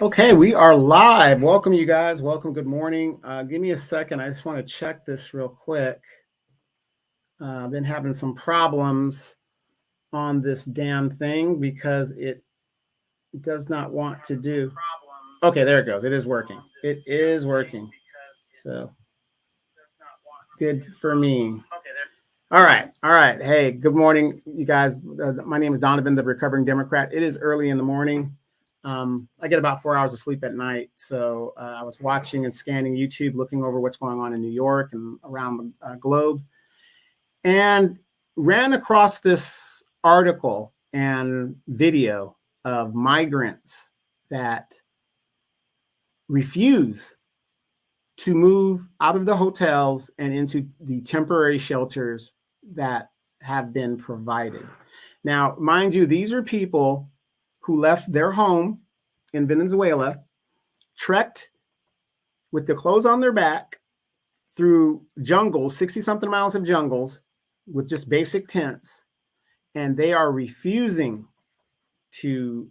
Okay, we are live. Welcome, you guys. Welcome. Good morning. Give me a second. I just want to check this real quick. I've been having some problems on this damn thing because it does not want to do. Okay, there it goes. It is working. It is working. So good for me. All right. All right. Hey, good morning, you guys. My name is Donovan, the recovering Democrat. It is early in the morning. I get about 4 hours of sleep at night. So I was watching and scanning YouTube, looking over what's going on in New York and around the globe, and ran across this article and video of migrants that refuse to move out of the hotels and into the temporary shelters that have been provided. Now, mind you, these are people who left their home in Venezuela, trekked with their clothes on their back through jungles, 60-something miles of jungles with just basic tents, and they are refusing to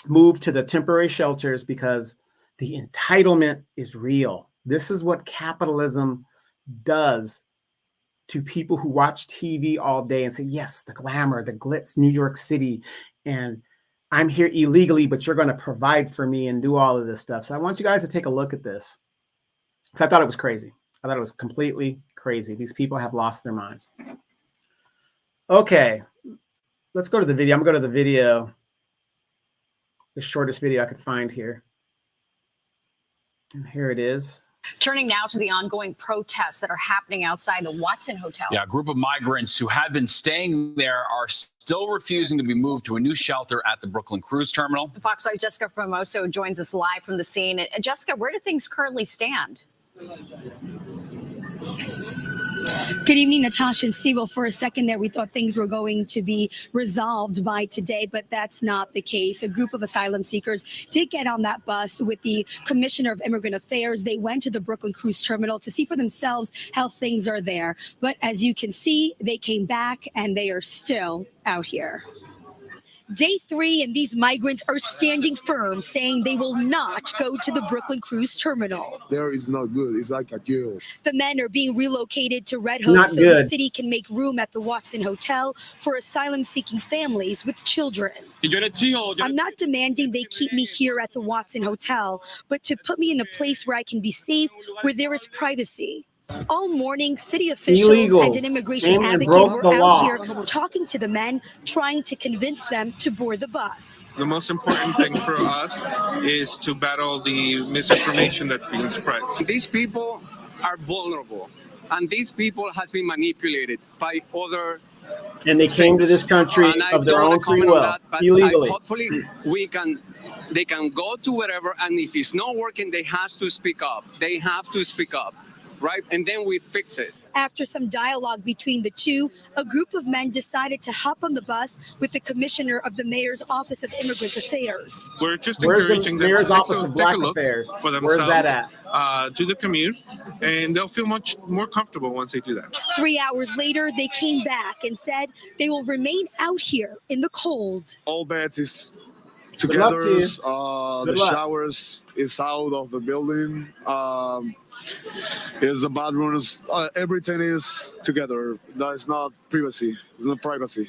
move to the temporary shelters because the entitlement is real. This is what capitalism does to people who watch TV all day and say, yes, the glamour, the glitz, New York City, and I'm here illegally, but you're going to provide for me and do all of this stuff. So I want you guys to take a look at this, because I thought it was crazy. I thought it was completely crazy. These people have lost their minds. Okay, let's go to the video. I'm going to go to the video, the shortest video I could find here. And here it is. Turning now to the ongoing protests that are happening outside the Watson Hotel. Yeah, a group of migrants who had been staying there are still refusing to be moved to a new shelter at the Brooklyn Cruise Terminal. Fox 5's Jessica Formoso joins us live from the scene. Jessica, where do things currently stand? Good evening, Natasha and Steve. Well, for a second there, we thought things were going to be resolved by today, but that's not the case. A group of asylum seekers did get on that bus with the Commissioner of Immigrant Affairs. They went to the Brooklyn Cruise Terminal to see for themselves how things are there. But as you can see, they came back and they are still out here. Day 3, and these migrants are standing firm, saying they will not go to the Brooklyn Cruise Terminal. There is not good. It's like a jail. The men are being relocated to Red Hook so the city can make room at the Watson Hotel for asylum-seeking families with children. I'm not demanding they keep me here at the Watson Hotel, but to put me in a place where I can be safe, where there is privacy. All morning, city officials and an immigration advocate were out here talking to the men, trying to convince them to board the bus. The most important thing for us is to battle the misinformation that's being spread. These people are vulnerable, and these people has been manipulated by other. And they came to this country of their own free will, illegally. Hopefully, they can go to wherever, and if it's not working, they have to speak up. They have to speak up. Right, and then we fix it. After some dialogue between the two, a group of men decided to hop on the bus with the commissioner of the mayor's office of immigrant affairs. We're just encouraging them to take a look for themselves. Where's that at? Do the commute, and they'll feel much more comfortable once they do that. 3 hours later, they came back and said they will remain out here in the cold. All beds is together. The showers is out of the building. Is the bathrooms, everything is together. That's not privacy. It's not privacy.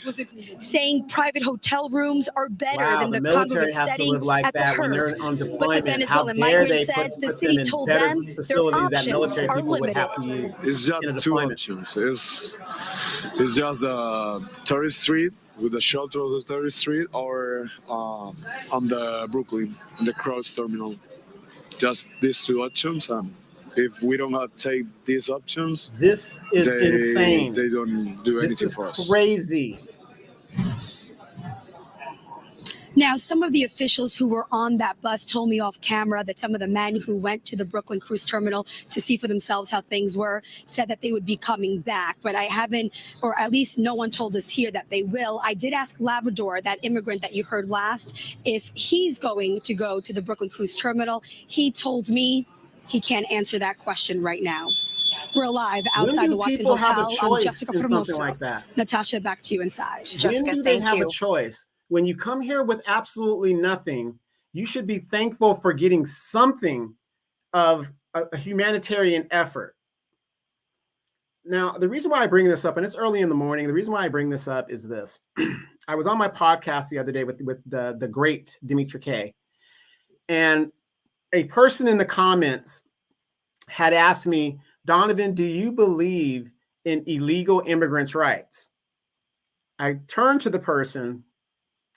Saying private hotel rooms are better than the congregate setting at the Herd. But the Venezuelan migrant says the city told them their options are limited. It's just two options. It's just the tourist street with the shelter of the tourist street, or on the Brooklyn, in the Cross Terminal. Just these two options. If we don't take these options, this is insane. They don't do anything for us. This is crazy. Now, some of the officials who were on that bus told me off camera that some of the men who went to the Brooklyn Cruise Terminal to see for themselves how things were said that they would be coming back. But I haven't, or at least no one told us here that they will. I did ask Lavador, that immigrant that you heard last, if he's going to go to the Brooklyn Cruise Terminal. He told me he can't answer that question right now. We're live outside the Watson Hotel. I'm Jessica Formoso. Like that? Natasha, back to you inside. Jessica, when do they have a choice? When you come here with absolutely nothing You should be thankful for getting something of a humanitarian effort. Now, the reason why I bring this up, and it's early in the morning, the reason why I bring this up is this. I was on my podcast the other day with the great Dimitri K. And a person in the comments had asked me, Donovan, do you believe in illegal immigrants' rights? I turned to the person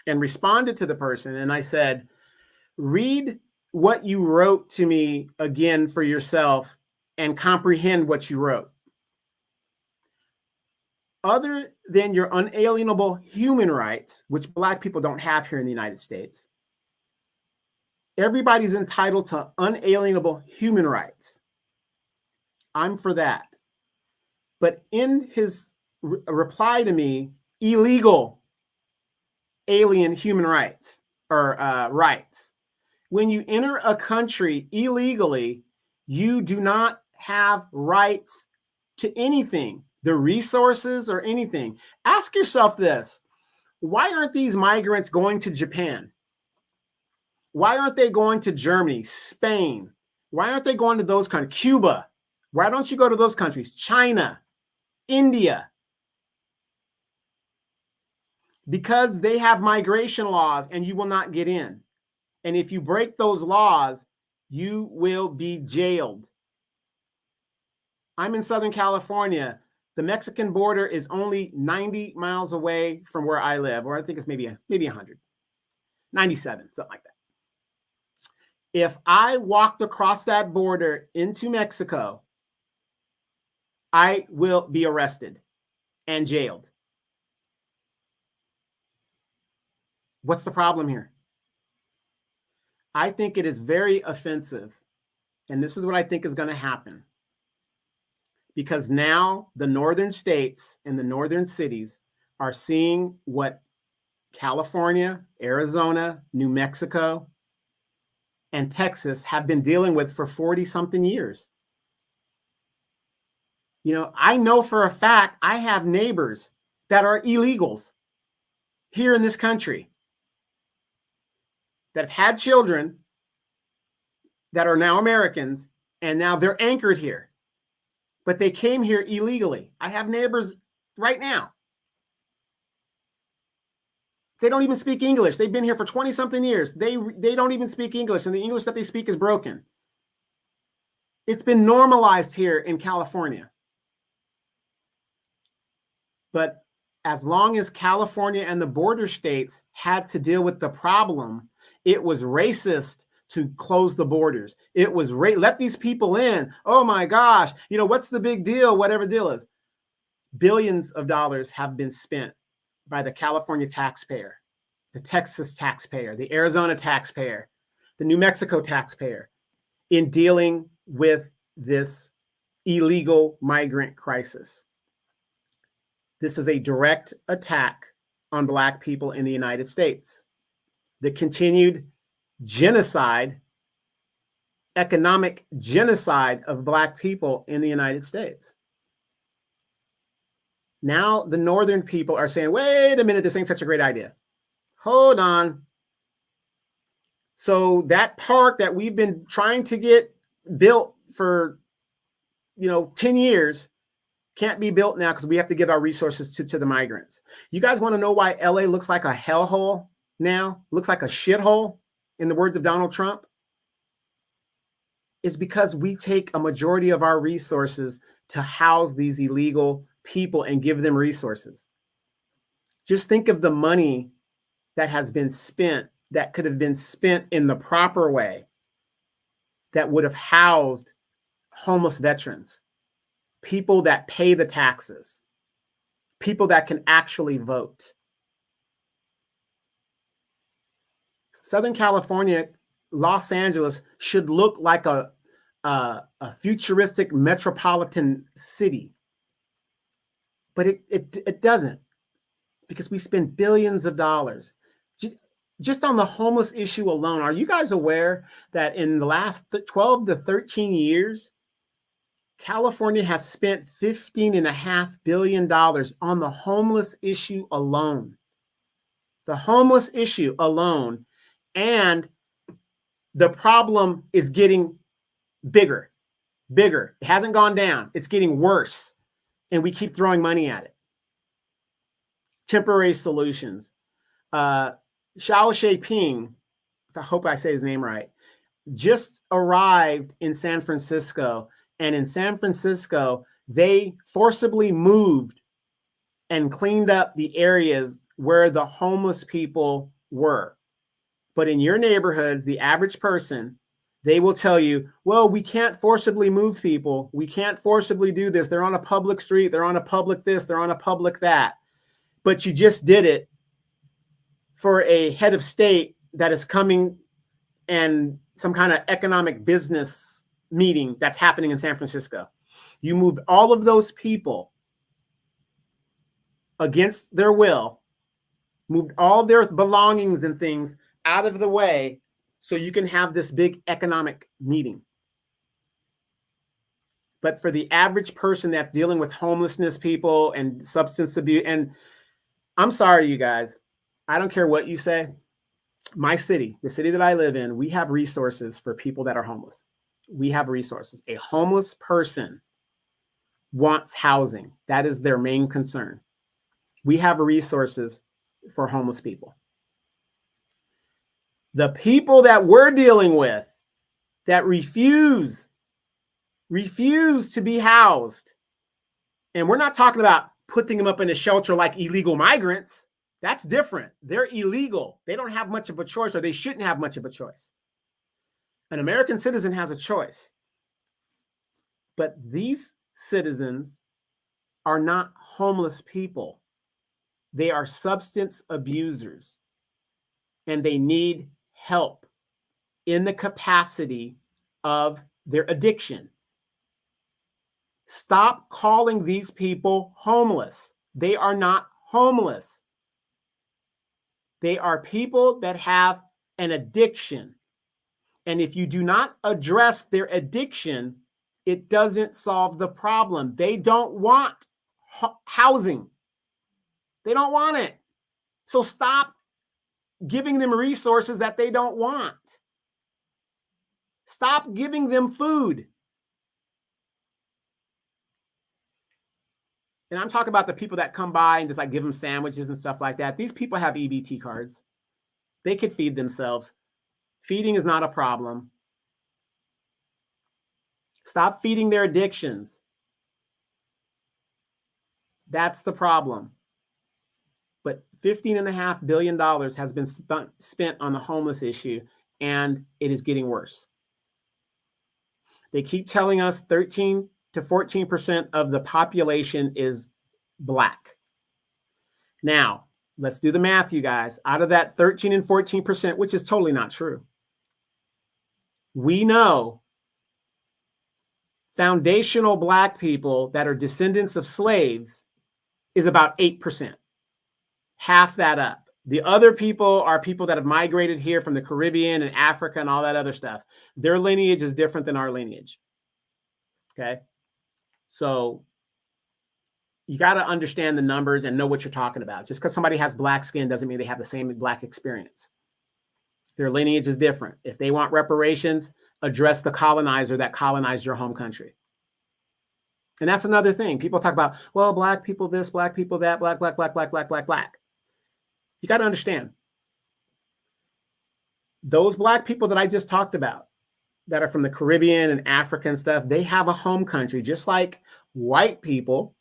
and responded to the person, and I said, read what you wrote to me again for yourself and comprehend what you wrote. Other than your unalienable human rights, which Black people don't have here in the United States, everybody's entitled to unalienable human rights. I'm for that. But in his reply to me, illegal alien human rights or rights. When you enter a country illegally, you do not have rights to anything, the resources or anything. Ask yourself this. Why aren't these migrants going to Japan? Why aren't they going to Germany, Spain? Why aren't they going to those countries? Cuba. Why don't you go to those countries? China, India. Because they have migration laws and you will not get in. And if you break those laws, you will be jailed. I'm in Southern California. The Mexican border is only 90 miles away from where I live, or I think it's maybe 100, 97, something like that. If I walked across that border into Mexico, I will be arrested and jailed. What's the problem here? I think it is very offensive, and this is what I think is going to happen. Because now the northern states and the northern cities are seeing what California, Arizona, New Mexico, and Texas have been dealing with for 40-something years. You know, I know for a fact I have neighbors that are illegals here in this country that have had children that are now Americans, and now they're anchored here. But they came here illegally. I have neighbors right now. They don't even speak English. They've been here for 20-something years. They don't even speak English, and the English that they speak is broken. It's been normalized here in California. But as long as California and the border states had to deal with the problem, it was racist to close the borders. It was let these people in. Oh my gosh, you know, what's the big deal? Whatever the deal is. Billions of dollars have been spent by the California taxpayer, the Texas taxpayer, the Arizona taxpayer, the New Mexico taxpayer in dealing with this illegal migrant crisis. This is a direct attack on Black people in the United States. The continued genocide, economic genocide of Black people in the United States. Now the northern people are saying, wait a minute, this ain't such a great idea. Hold on. So that park that we've been trying to get built for, 10 years can't be built now because we have to give our resources to the migrants. You guys want to know why LA looks like a hellhole now? Looks like a shithole, in the words of Donald Trump? It's because we take a majority of our resources to house these illegal people and give them resources. Just think of the money that has been spent, that could have been spent in the proper way, that would have housed homeless veterans, people that pay the taxes, people that can actually vote. Southern California, Los Angeles should look like a futuristic metropolitan city. But it doesn't, because we spend billions of dollars. Just on the homeless issue alone, are you guys aware that in the last 12 to 13 years, California has spent $15.5 billion on the homeless issue alone? The homeless issue alone. And the problem is getting bigger. It hasn't gone down. It's getting worse. And we keep throwing money at it. Temporary solutions. Xiao Sheping, I hope I say his name right, just arrived in San Francisco. And in San Francisco, they forcibly moved and cleaned up the areas where the homeless people were. But in your neighborhoods, the average person, they will tell you, well, we can't forcibly move people. We can't forcibly do this. They're on a public street. They're on a public this. They're on a public that. But you just did it for a head of state that is coming and some kind of economic business meeting that's happening in San Francisco. You moved all of those people against their will, moved all their belongings and things out of the way so you can have this big economic meeting. But for the average person that's dealing with homelessness people and substance abuse, and I'm sorry, you guys, I don't care what you say. My city, the city that I live in, we have resources for people that are homeless. We have resources. A homeless person wants housing. That is their main concern. We have resources for homeless people. The people that we're dealing with that refuse to be housed, and we're not talking about putting them up in a shelter like illegal migrants. That's different. They're illegal. They don't have much of a choice, or they shouldn't have much of a choice. An American citizen has a choice. But these citizens are not homeless people. They are substance abusers, and they need help in the capacity of their addiction. Stop calling these people homeless. They are not homeless. They are people that have an addiction. And if you do not address their addiction, it doesn't solve the problem. They don't want housing. They don't want it. So stop giving them resources that they don't want. Stop giving them food. And I'm talking about the people that come by and just like give them sandwiches and stuff like that. These people have EBT cards. They could feed themselves. Feeding is not a problem. Stop feeding their addictions. That's the problem. But $15.5 billion has been spent on the homeless issue, and it is getting worse. They keep telling us 13 to 14% of the population is Black. Now, let's do the math, you guys. Out of that 13 and 14%, which is totally not true, we know foundational Black people that are descendants of slaves is about 8%. Half that up. The other people are people that have migrated here from the Caribbean and Africa and all that other stuff. Their lineage is different than our lineage. Okay? So you got to understand the numbers and know what you're talking about. Just because somebody has Black skin doesn't mean they have the same Black experience. Their lineage is different. If they want reparations, address the colonizer that colonized your home country. And that's another thing. People talk about, well, Black people this, Black people that, Black. You got to understand. Those Black people that I just talked about, that are from the Caribbean and Africa and stuff, they have a home country, just like white people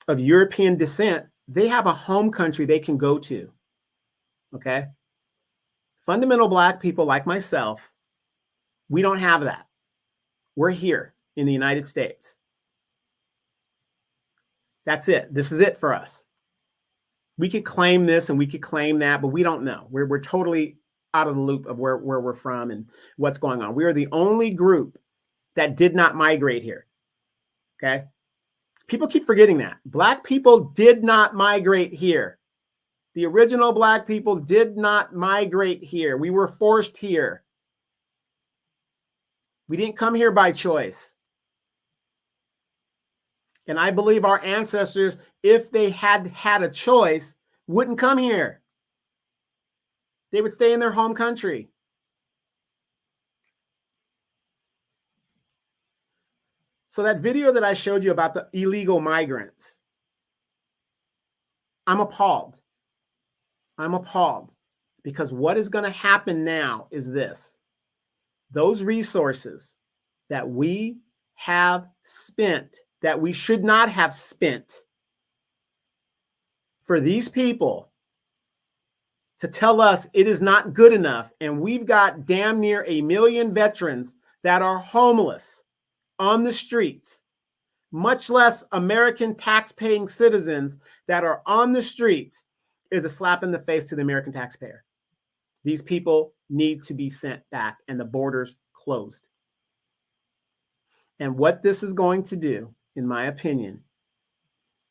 of European descent, they have a home country they can go to. Okay? Fundamental Black people like myself, we don't have that. We're here in the United States. That's it. This is it for us. We could claim this and we could claim that, but we don't know. We're totally out of the loop of where we're from and what's going on. We are the only group that did not migrate here. Okay? People keep forgetting that. Black people did not migrate here. The original Black people did not migrate here. We were forced here. We didn't come here by choice. And I believe our ancestors, if they had had a choice, wouldn't come here. They would stay in their home country. So that video that I showed you about the illegal migrants, I'm appalled. I'm appalled because what is going to happen now is this. Those resources that we have spent, that we should not have spent for these people to tell us it is not good enough. And we've got damn near 1 million veterans that are homeless on the streets, much less American tax-paying citizens that are on the streets, is a slap in the face to the American taxpayer. These people need to be sent back and the borders closed. And what this is going to do, in my opinion,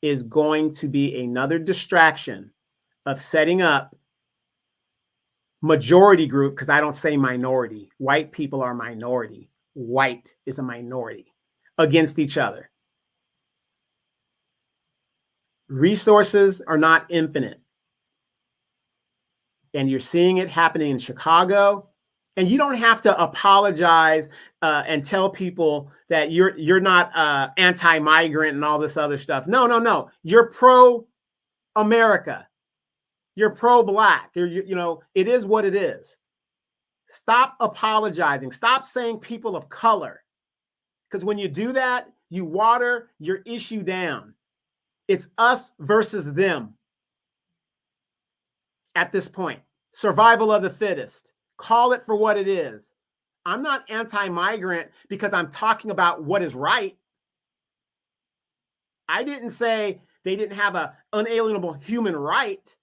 is going to be another distraction of setting up majority group, because I don't say minority. White people are minority. White is a minority against each other. Resources are not infinite. And you're seeing it happening in Chicago. And you don't have to apologize and tell people that you're not anti-migrant and all this other stuff. No, no, no. You're pro-America. You're pro-Black. You know, it is what it is. Stop apologizing. Stop saying people of color. Because when you do that, you water your issue down. It's us versus them at this point. Survival of the fittest. Call it for what it is. I'm not anti-migrant because I'm talking about what is right. I didn't say they didn't have an unalienable human right.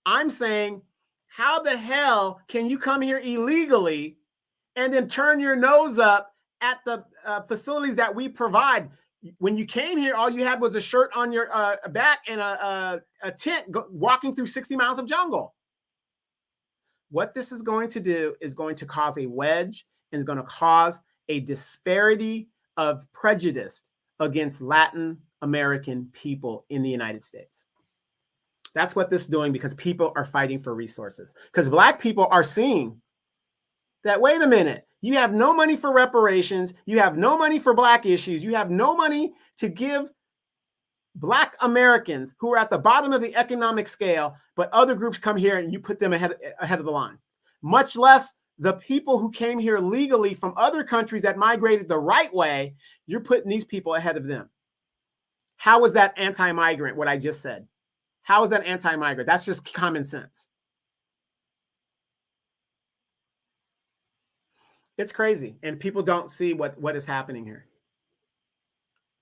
I'm saying, how the hell can you come here illegally and then turn your nose up at the facilities that we provide? When you came here, all you had was a shirt on your back and a tent walking through 60 miles of jungle. What this is going to do is going to cause a wedge and is going to cause a disparity of prejudice against Latin American people in the United States. That's what this is doing, because people are fighting for resources. Because Black people are seeing that, wait a minute, you have no money for reparations, you have no money for Black issues, you have no money to give Black Americans who are at the bottom of the economic scale, but other groups come here and you put them ahead of the line. Much less the people who came here legally from other countries that migrated the right way, you're putting these people ahead of them. How is that anti-migrant, what I just said? How is that anti-migrant? That's just common sense. It's crazy, and people don't see what is happening here.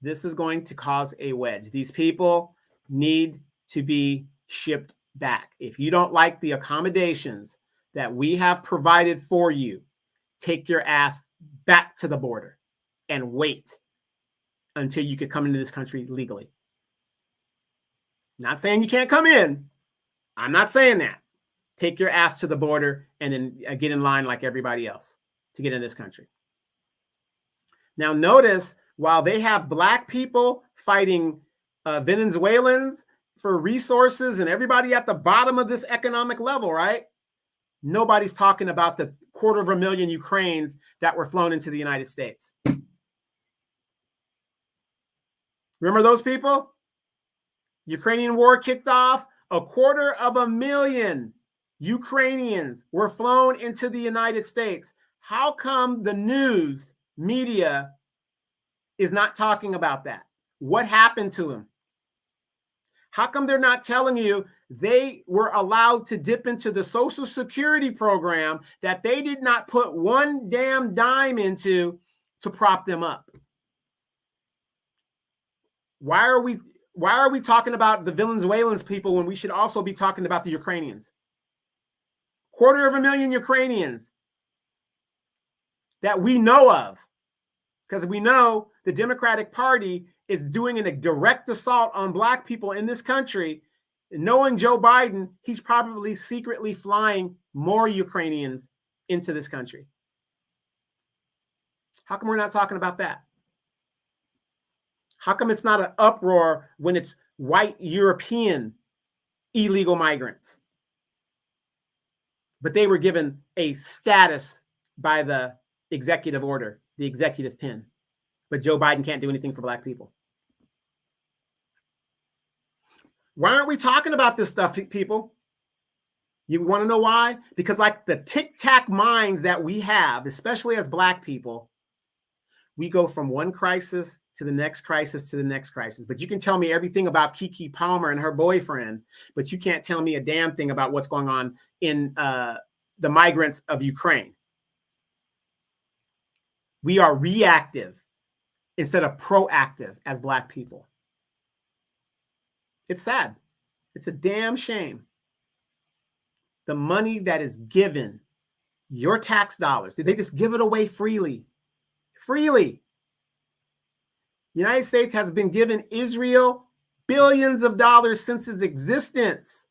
This is going to cause a wedge. These people need to be shipped back. If you don't like the accommodations that we have provided for you, take your ass back to the border and wait until you can come into this country legally. Not saying you can't come in. I'm not saying that. Take your ass to the border and then get in line like everybody else to get in this country. Now notice, while they have Black people fighting Venezuelans for resources and everybody at the bottom of this economic level, right? Nobody's talking about the 250,000 Ukrainians that were flown into the United States. Remember those people? Ukrainian war kicked off. 250,000 Ukrainians were flown into the United States. How come the news media is not talking about that? What happened to them? How come they're not telling you they were allowed to dip into the Social Security program that they did not put one damn dime into to prop them up? Why are we talking about the Venezuelans people when we should also be talking about the Ukrainians? 250,000 Ukrainians that we know of, because we know the Democratic Party is doing a direct assault on Black people in this country. Knowing Joe Biden, he's probably secretly flying more Ukrainians into this country. How come we're not talking about that? How come it's not an uproar when it's white European illegal migrants? But they were given a status by the executive order, the executive pin. but Joe Biden can't do anything for Black people. Why aren't we talking about this stuff, people? You want to know why? Because like the tic-tac minds that we have, especially as Black people, we go from one crisis to the next crisis to the next crisis. But you can tell me everything about Keke Palmer and her boyfriend, but you can't tell me a damn thing about what's going on in the migrants of Ukraine. We are reactive instead of proactive as Black people. It's sad. It's a damn shame. The money that is given, your tax dollars, did they just give it away freely? Freely. The United States has been giving Israel billions of dollars since its existence.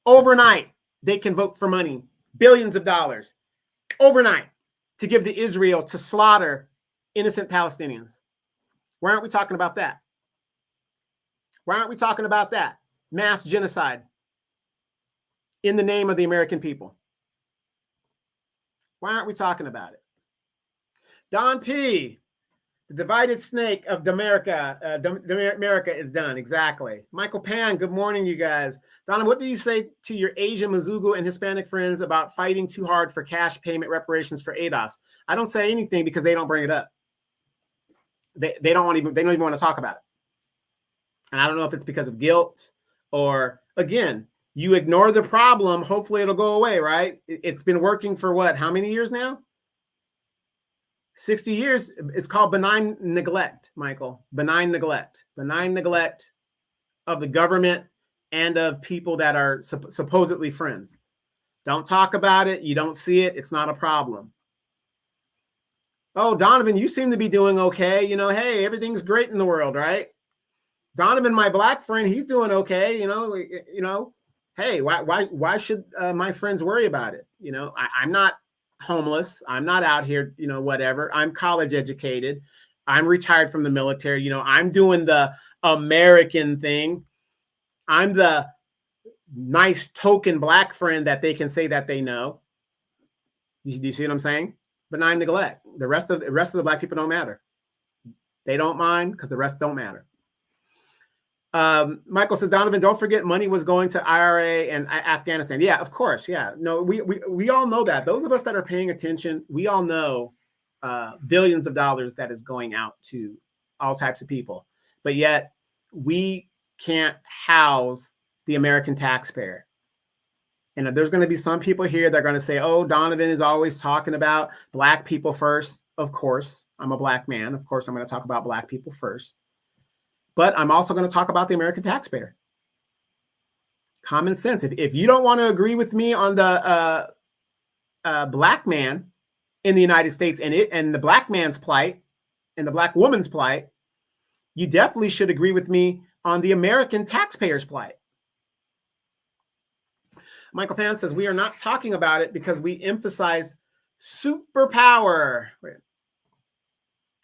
Overnight, they can vote for money, billions of dollars, overnight, to give to Israel to slaughter innocent Palestinians. Why aren't we talking about that? Why aren't we talking about that? Mass genocide in the name of the American people. Why aren't we talking about it? Don P., the divided snake of America. America is done. Exactly. Michael Pan, good morning, you guys. Donna, what do you say to your Asian, Mizugu, and Hispanic friends about fighting too hard for cash payment reparations for ADOS? I don't say anything because they don't bring it up. They don't even want to talk about it. And I don't know if it's because of guilt or, again, you ignore the problem, hopefully it'll go away, right? It's been working for what? How many years now? 60 years. It's called benign neglect, Michael. Benign neglect. Benign neglect of the government and of people that are supposedly friends. Don't talk about it. You don't see it. It's not a problem. Oh, Donovan, you seem to be doing okay. You know, hey, everything's great in the world, right? Donovan, my Black friend, he's doing okay. You know, hey, why should my friends worry about it? You know, I'm not homeless. I'm not out here, you know, whatever. I'm college educated. I'm retired from the military. You know, I'm doing the American thing. I'm the nice token Black friend that they can say that they know. Do you see what I'm saying? Benign neglect. The rest of the Black people don't matter. They don't mind because the rest don't matter. Michael says, Donovan, don't forget money was going to IRA and Afghanistan. Yeah, of course. Yeah, no, we all know that. Those of us that are paying attention, we all know billions of dollars that is going out to all types of people. But yet we can't house the American taxpayer. And there's going to be some people here that are going to say, oh, Donovan is always talking about Black people first. Of course, I'm a Black man. Of course, I'm going to talk about Black people first. But I'm also going to talk about the American taxpayer. Common sense. If you don't want to agree with me on the Black man in the United States and the Black man's plight and the Black woman's plight, you definitely should agree with me on the American taxpayer's plight. Michael Pan says, we are not talking about it because we emphasize superpower. Wait.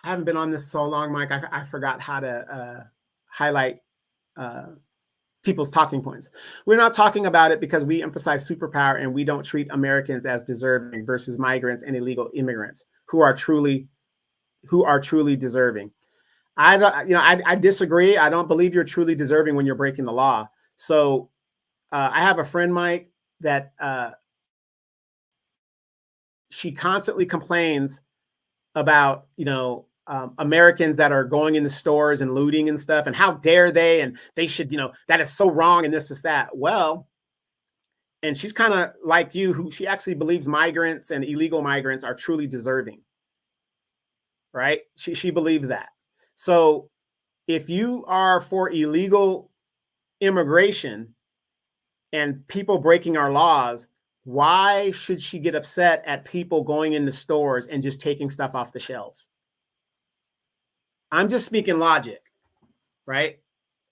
I haven't been on this so long, Mike. I forgot how to highlight people's talking points. We're not talking about it because we emphasize superpower and we don't treat Americans as deserving versus migrants and illegal immigrants who are truly deserving. I disagree. I don't believe you're truly deserving when you're breaking the law. So I have a friend, Mike, that she constantly complains about, Americans that are going in the stores and looting and stuff, and how dare they, and they should, that is so wrong, and this is that. Well, and she's kind of like you, who she actually believes migrants and illegal migrants are truly deserving, right? She believes that. So if you are for illegal immigration and people breaking our laws, why should she get upset at people going into stores and just taking stuff off the shelves? I'm just speaking logic, right?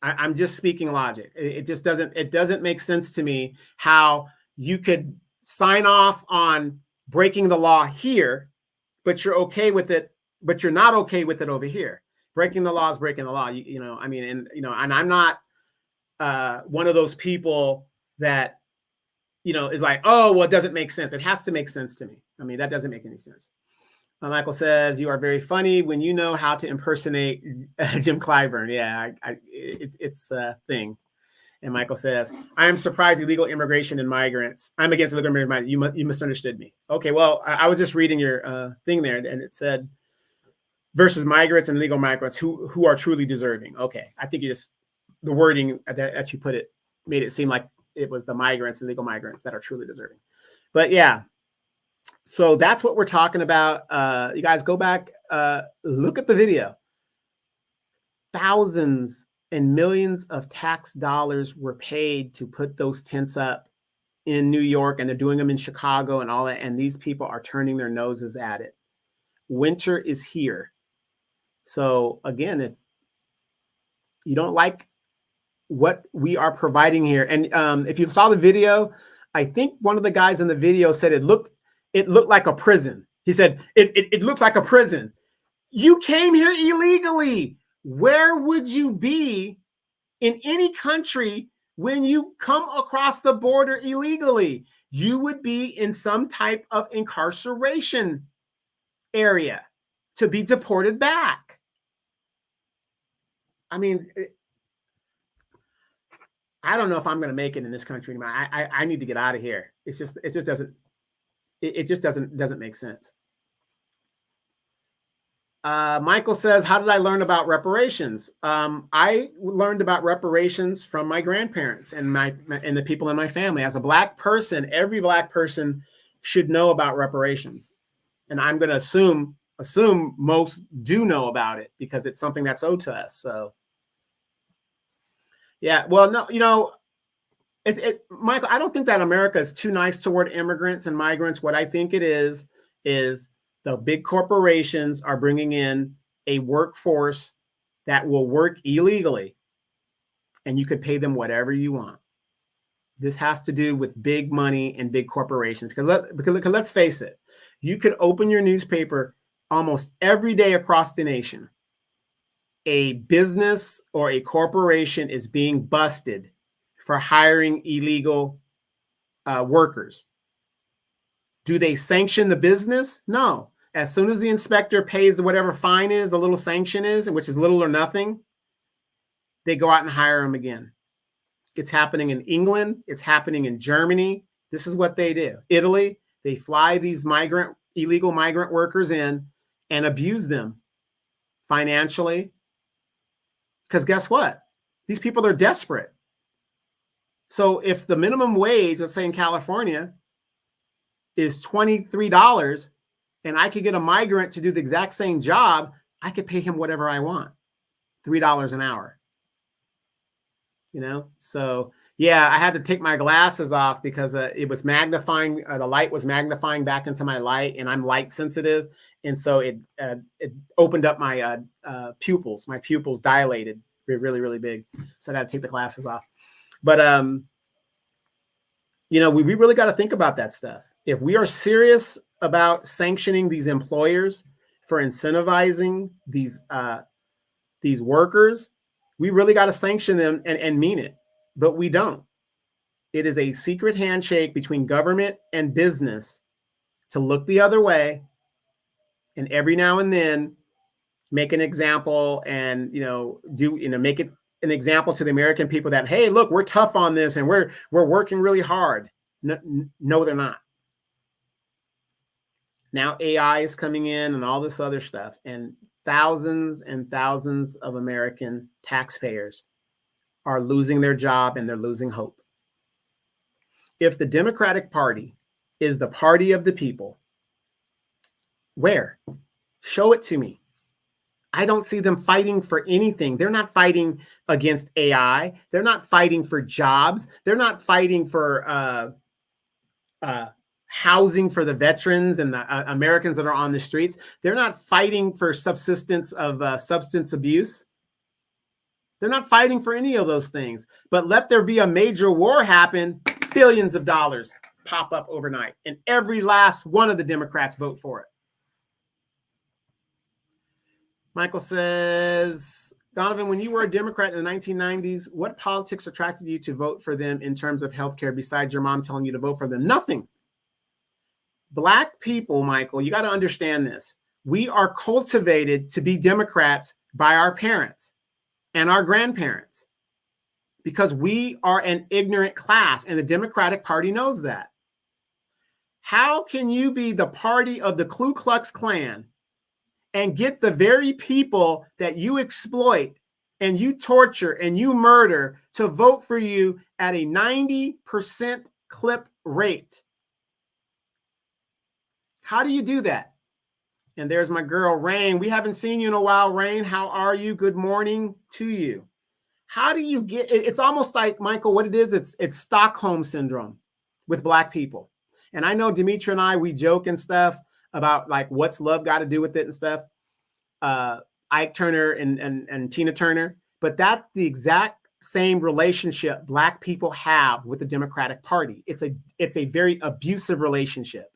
I'm just speaking logic. It just doesn't make sense to me how you could sign off on breaking the law here, but you're okay with it, but you're not okay with it over here. Breaking the law is breaking the law. And I'm not one of those people that, is like, oh, well, it doesn't make sense. It has to make sense to me. I mean, that doesn't make any sense. Michael says, you are very funny when you know how to impersonate Jim Clyburn. Yeah, it's a thing. And Michael says, I am surprised illegal immigration and migrants. I'm against illegal immigration. You misunderstood me. Okay, well, I was just reading your thing there, and it said, versus migrants and legal migrants who are truly deserving. Okay, I think the wording that you put it made it seem like it was the migrants and legal migrants that are truly deserving. But yeah, so that's what we're talking about. You guys go back, look at the video. Thousands and millions of tax dollars were paid to put those tents up in New York, and they're doing them in Chicago and all that. And these people are turning their noses at it. Winter is here. So again, if you don't like what we are providing here, and if you saw the video, I think one of the guys in the video said it looked like a prison. He said it looks like a prison. You came here illegally. Where would you be in any country when you come across the border illegally? You would be in some type of incarceration area to be deported back. I mean, I don't know if I'm going to make it in this country anymore. I need to get out of here. It just doesn't make sense. Michael says, how did I learn about reparations? I learned about reparations from my grandparents and the people in my family. As a Black person, every Black person should know about reparations. And I'm going to assume most do know about it because it's something that's owed to us. So yeah, well, no, Michael, I don't think that America is too nice toward immigrants and migrants. What I think it is the big corporations are bringing in a workforce that will work illegally, and you could pay them whatever you want. This has to do with big money and big corporations. Because let's face it, you could open your newspaper almost every day across the nation. A business or a corporation is being busted for hiring illegal workers. Do they sanction the business? No. As soon as the inspector pays whatever fine is, the little sanction is, which is little or nothing, they go out and hire them again. It's happening in England. It's happening in Germany. This is what they do. Italy, they fly these illegal migrant workers in and abuse them financially. Because guess what? These people are desperate. So if the minimum wage, let's say in California, is $23, and I could get a migrant to do the exact same job, I could pay him whatever I want, $3 an hour. So yeah, I had to take my glasses off because it was magnifying. The light was magnifying back into my light, and I'm light sensitive, and so it opened up my pupils. My pupils dilated really, really big, so I had to take the glasses off. But we really got to think about that stuff. If we are serious about sanctioning these employers for incentivizing these workers, we really got to sanction them and mean it. But we don't. It is a secret handshake between government and business to look the other way, and every now and then make an example and make it an example to the American people that, hey, look, we're tough on this and we're working really hard. No, they're not. Now AI is coming in and all this other stuff, and thousands and thousands of American taxpayers are losing their job and they're losing hope. If the Democratic Party is the party of the people, where? Show it to me. I don't see them fighting for anything. They're not fighting against AI. They're not fighting for jobs. They're not fighting for housing for the veterans and the Americans that are on the streets. They're not fighting for subsistence of substance abuse. They're not fighting for any of those things. But let there be a major war happen, billions of dollars pop up overnight, and every last one of the Democrats vote for it. Michael says, Donovan, when you were a Democrat in the 1990s, what politics attracted you to vote for them in terms of healthcare besides your mom telling you to vote for them? Nothing. Black people, Michael, you got to understand this. We are cultivated to be Democrats by our parents and our grandparents because we are an ignorant class, and the Democratic Party knows that. How can you be the party of the Ku Klux Klan and get the very people that you exploit and you torture and you murder to vote for you at a 90% clip rate? How do you do that? And there's my girl, Rain. We haven't seen you in a while, Rain. How are you? Good morning to you. How do you get, it's almost like, Michael, what it is, it's Stockholm syndrome with Black people. And I know Demetra and I, we joke and stuff about like, what's love got to do with it and stuff. Ike Turner and Tina Turner, but that's the exact same relationship Black people have with the Democratic Party. It's a very abusive relationship.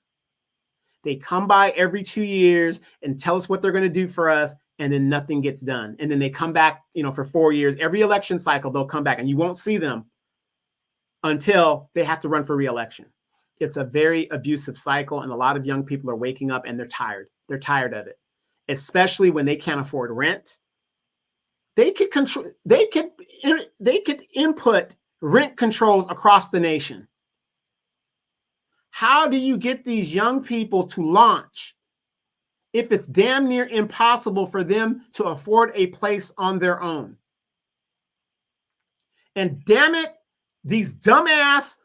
They come by every 2 years and tell us what they're going to do for us, and then nothing gets done. And then they come back, for 4 years. Every election cycle, they'll come back, and you won't see them until they have to run for re-election. It's a very abusive cycle, and a lot of young people are waking up and they're tired. They're tired of it, especially when they can't afford rent. They could control. They could input rent controls across the nation. How do you get these young people to launch if it's damn near impossible for them to afford a place on their own? And damn it, these dumbass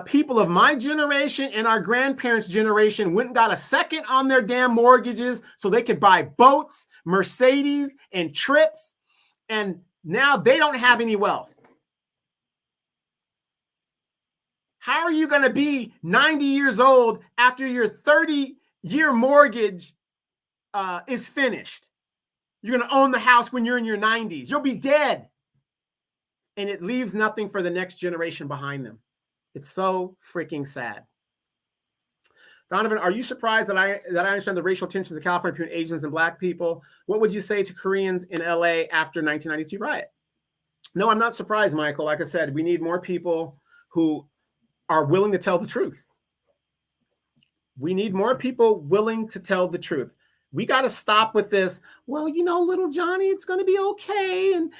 people of my generation and our grandparents' generation went and got a second on their damn mortgages so they could buy boats, Mercedes, and trips. And now they don't have any wealth. How are you going to be 90 years old after your 30-year mortgage is finished? You're going to own the house when you're in your 90s. You'll be dead. And it leaves nothing for the next generation behind them. It's so freaking sad. Donovan, are you surprised that I understand the racial tensions in California between Asians and Black people? What would you say to Koreans in LA after 1992 riot? No, I'm not surprised, Michael. Like I said, we need more people who are willing to tell the truth. We need more people willing to tell the truth. We got to stop with this. Well, little Johnny, it's going to be okay. And,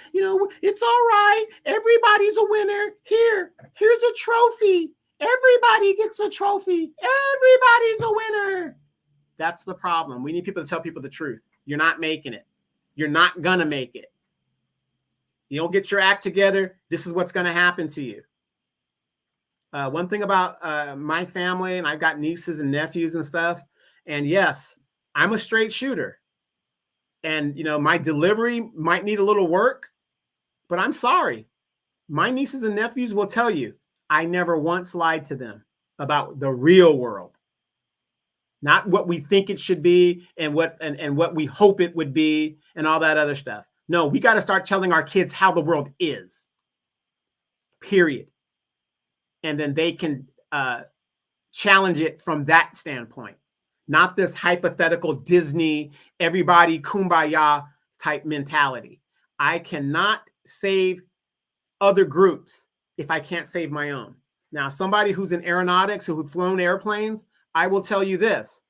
it's all right. Everybody's a winner. Here's a trophy. Everybody gets a trophy. Everybody's a winner. That's the problem. We need people to tell people the truth. You're not making it. You're not going to make it. You don't get your act together. This is what's going to happen to you. One thing about my family, and I've got nieces and nephews and stuff. And yes, I'm a straight shooter. And, my delivery might need a little work, but I'm sorry. My nieces and nephews will tell you, I never once lied to them about the real world. Not what we think it should be and what we hope it would be and all that other stuff. No, we got to start telling our kids how the world is. Period. And then they can challenge it from that standpoint, not this hypothetical Disney, everybody kumbaya type mentality. I cannot save other groups if I can't save my own. Now, somebody who's in aeronautics, who's flown airplanes, I will tell you this,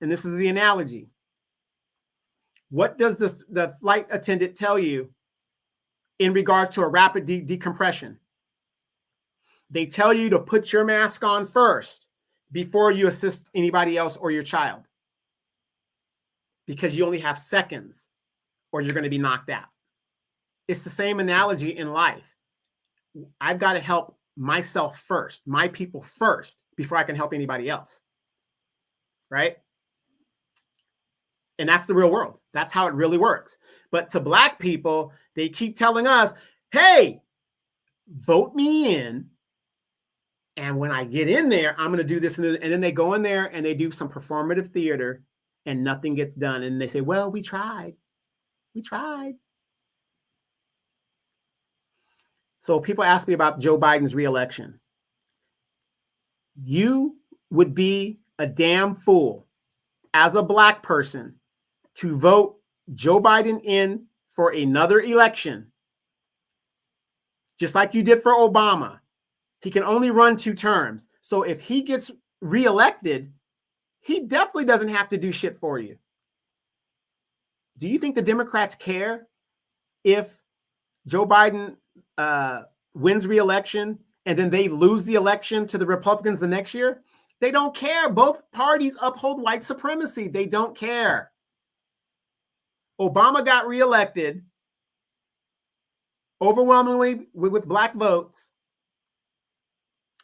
and this is the analogy. What does the flight attendant tell you in regard to a rapid decompression? They tell you to put your mask on first before you assist anybody else or your child, because you only have seconds or you're going to be knocked out. It's the same analogy in life. I've got to help myself first, my people first, before I can help anybody else. Right? And that's the real world. That's how it really works. But to Black people, they keep telling us, hey, vote me in. And when I get in there, I'm going to do this. And then they go in there and they do some performative theater and nothing gets done. And they say, well, we tried. We tried. So people ask me about Joe Biden's reelection. You would be a damn fool as a Black person to vote Joe Biden in for another election, just like you did for Obama. He can only run 2 terms. So if he gets reelected, he definitely doesn't have to do shit for you. Do you think the Democrats care if Joe Biden wins re-election and then they lose the election to the Republicans the next year? They don't care. Both parties uphold white supremacy. They don't care. Obama got reelected overwhelmingly with black votes,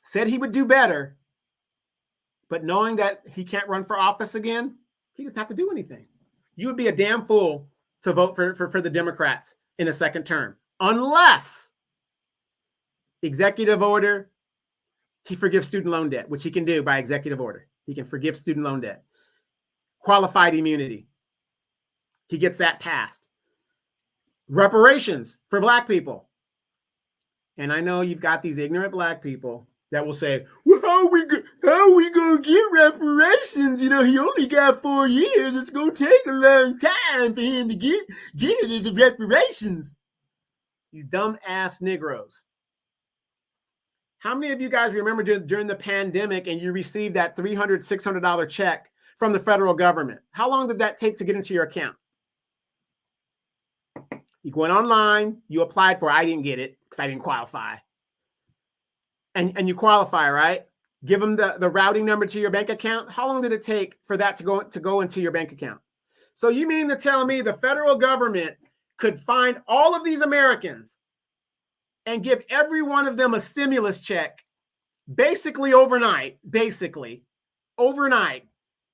said he would do better, but knowing that he can't run for office again, he doesn't have to do anything. You would be a damn fool to vote for the Democrats in a second term, unless executive order, he forgives student loan debt, which he can do by executive order. He can forgive student loan debt. Qualified immunity, he gets that passed. Reparations for black people. And I know you've got these ignorant black people that will say, well, how are we going to get reparations? You know, he only got 4 years. It's going to take a long time for him to get it as the reparations. These dumb ass Negroes. How many of you guys remember during the pandemic and you received that $300, $600 check from the federal government? How long did that take to get into your account? You went online, you applied for it. I didn't get it because I didn't qualify. And you qualify, right? Give them the routing number to your bank account. How long did it take for that to go into your bank account? So you mean to tell me the federal government could find all of these Americans and give every one of them a stimulus check basically overnight,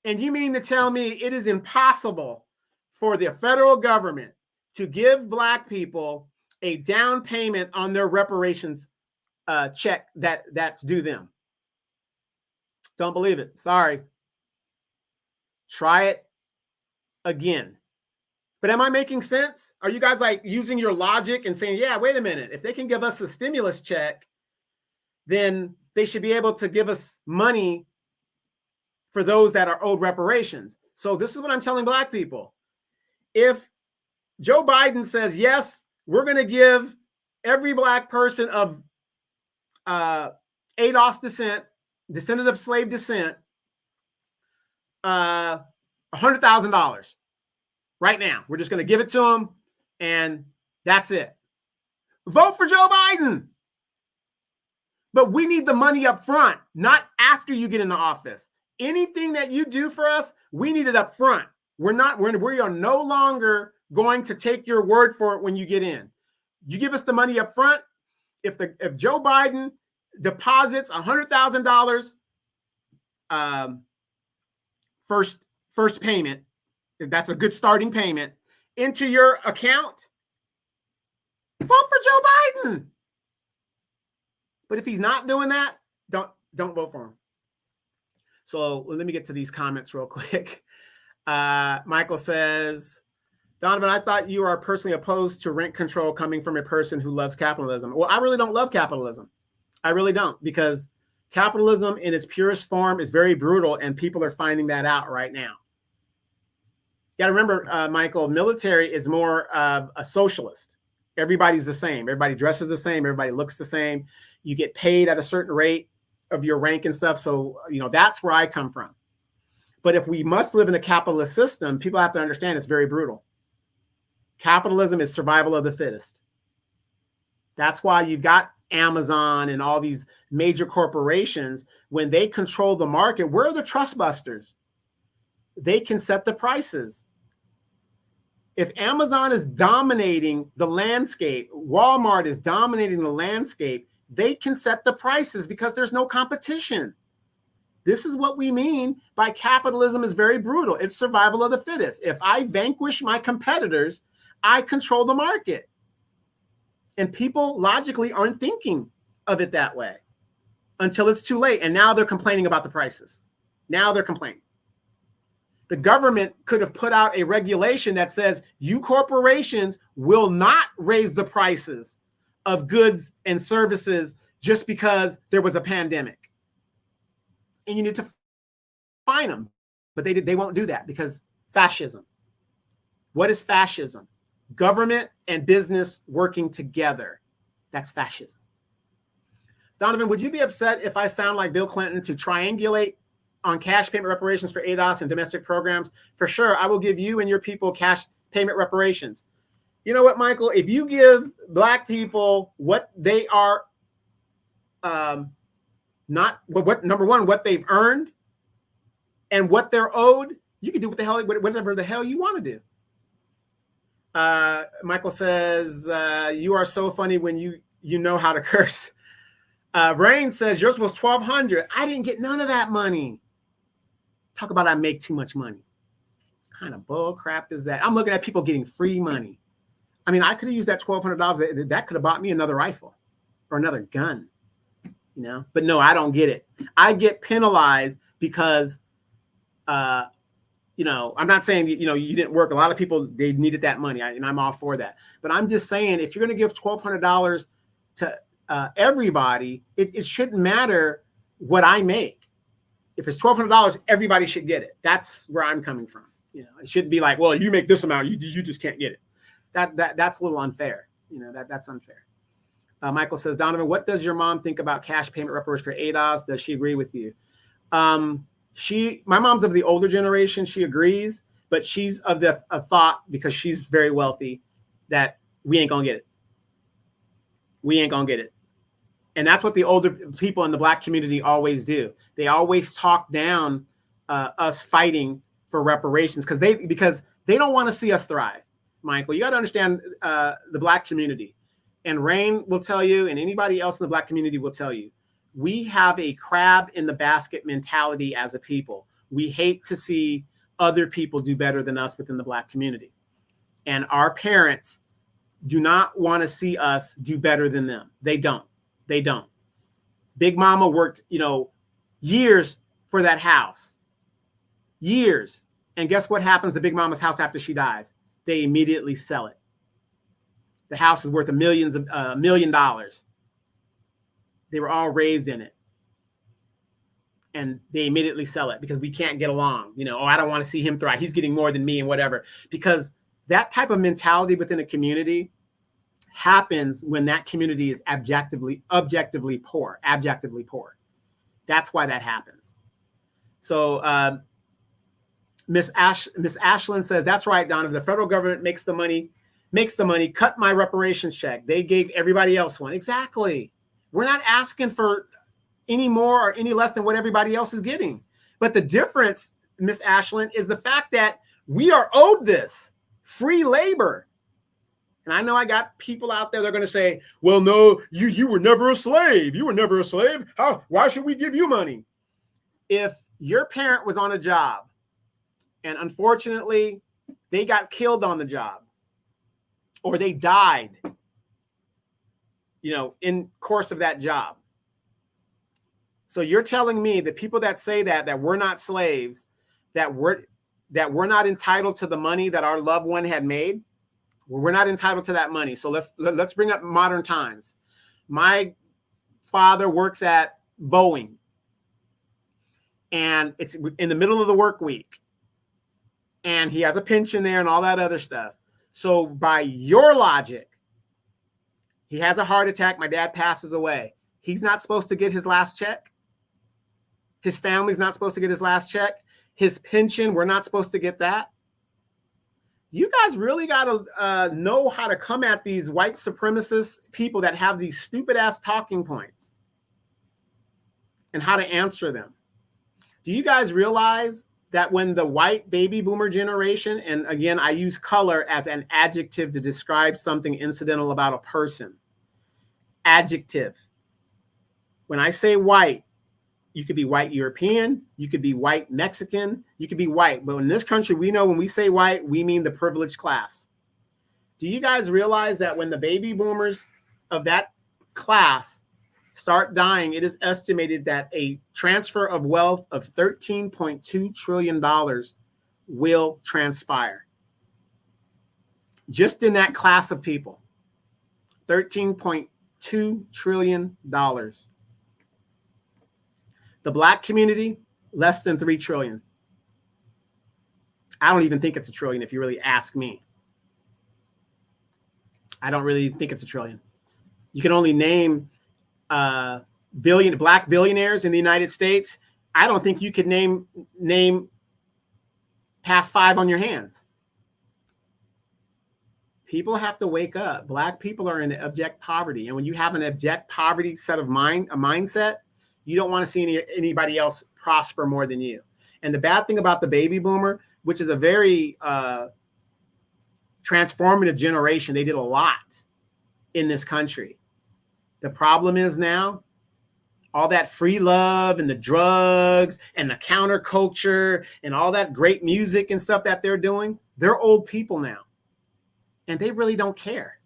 And you mean to tell me it is impossible for the federal government to give black people a down payment on their reparations check that's due them? Don't believe it. Sorry. Try it again. But am I making sense? Are you guys like using your logic and saying, yeah, wait a minute, if they can give us a stimulus check, then they should be able to give us money for those that are owed reparations. So this is what I'm telling black people. If Joe Biden says, yes, we're going to give every black person of ADOS descent, descendant of slave descent, $100,000 right now. We're just going to give it to them, and that's it. Vote for Joe Biden. But we need the money up front, not after you get into office. Anything that you do for us, we need it up front. We are no longer going to take your word for it when you get in. You give us the money up front. If Joe Biden deposits $100,000 first payment, if that's a good starting payment, into your account, vote for Joe Biden. But if he's not doing that, don't vote for him. So let me get to these comments real quick. Michael says, Donovan, I thought you are personally opposed to rent control coming from a person who loves capitalism. Well, I really don't love capitalism. I really don't, because capitalism in its purest form is very brutal, and people are finding that out right now. You got to remember, Michael, military is more of a socialist. Everybody's the same. Everybody dresses the same. Everybody looks the same. You get paid at a certain rate of your rank and stuff. So, that's where I come from. But if we must live in a capitalist system, people have to understand it's very brutal. Capitalism is survival of the fittest. That's why you've got Amazon and all these major corporations. When they control the market, where are the trust busters? They can set the prices. If Amazon is dominating the landscape, Walmart is dominating the landscape, they can set the prices because there's no competition. This is what we mean by capitalism is very brutal. It's survival of the fittest. If I vanquish my competitors, I control the market. And people logically aren't thinking of it that way until it's too late. And now they're complaining about the prices. Now they're complaining. The government could have put out a regulation that says you corporations will not raise the prices of goods and services just because there was a pandemic. And you need to fine them. But they won't do that because fascism. What is fascism? Government and business working together. That's fascism. Donovan, would you be upset if I sound like Bill Clinton to triangulate on cash payment reparations for ADOS and domestic programs? For sure, I will give you and your people cash payment reparations. You know what, Michael? If you give Black people what they are, not what number one, what they've earned and what they're owed, you can do whatever the hell you want to do. Michael says, you are so funny when you know how to curse. Rain says, yours was $1,200. I didn't get none of that money. Talk about I make too much money. What kind of bull crap is that? I'm looking at people getting free money. I mean, I could have used that $1,200. That could have bought me another rifle or another gun, you know? But no, I don't get it. I get penalized because, you know, I'm not saying, you know, you didn't work. A lot of people, they needed that money, and I'm all for that. But I'm just saying, if you're going to give $1,200 to everybody, it shouldn't matter what I make. If it's $1,200, everybody should get it. That's where I'm coming from. You know, it shouldn't be like, well, you make this amount, you just can't get it. That's a little unfair. You know, that's unfair. Michael says, Donovan, what does your mom think about cash payment reparations for ADOS? Does she agree with you? My mom's of the older generation. She agrees, but she's of the thought, because she's very wealthy, that we ain't gonna get it. We ain't gonna get it. And that's what the older people in the Black community always do. They always talk down us fighting for reparations because they don't want to see us thrive. Michael, you got to understand the Black community, and Rain will tell you, and anybody else in the Black community will tell you, we have a crab in the basket mentality as a people. We hate to see other people do better than us within the Black community. And our parents do not want to see us do better than them. They don't. They don't. Big Mama worked, you know, years for that house. Years. And guess what happens to Big Mama's house after she dies? They immediately sell it. The house is worth $1 million. They were all raised in it. And they immediately sell it because we can't get along. You know, oh, I don't want to see him thrive. He's getting more than me and whatever. Because that type of mentality within a community happens when that community is objectively poor, abjectly poor. That's why that happens. So Miss Ashlyn says, that's right, Donovan. The federal government makes the money, cut my reparations check. They gave everybody else one. Exactly. We're not asking for any more or any less than what everybody else is getting. But the difference, Miss Ashlyn, is the fact that we are owed this free labor. And I know I got people out there, they're going to say, well, no, you were never a slave. You were never a slave. Why should we give you money? If your parent was on a job and unfortunately they got killed on the job or they died, you know, in course of that job. So you're telling me that people that say that we're not slaves, that we're not entitled to the money that our loved one had made? We're not entitled to that money. So let's bring up modern times. My father works at Boeing, and it's in the middle of the work week, and he has a pension there and all that other stuff. So by your logic, he has a heart attack. My dad passes away. He's not supposed to get his last check. His family's not supposed to get his last check. His pension, we're not supposed to get that. You guys really got to know how to come at these white supremacist people that have these stupid ass talking points and how to answer them. Do you guys realize that when the white baby boomer generation, and again, I use color as an adjective to describe something incidental about a person, adjective. When I say white, you could be white European, you could be white Mexican, you could be white. But in this country, we know when we say white, we mean the privileged class. Do you guys realize that when the baby boomers of that class start dying, it is estimated that a transfer of wealth of $13.2 trillion will transpire? Just in that class of people, $13.2 trillion. The Black community, less than 3 trillion. I don't even think it's a trillion if you really ask me. I don't really think it's a trillion. You can only name Black billionaires in the United States. I don't think you could name past 5 on your hands. People have to wake up. Black people are in abject poverty. And when you have an abject poverty set of mindset, you don't want to see anybody else prosper more than you. And the bad thing about the baby boomer, which is a very transformative generation, they did a lot in this country. The problem is now, all that free love and the drugs and the counterculture and all that great music and stuff that they're doing, they're old people now. And they really don't care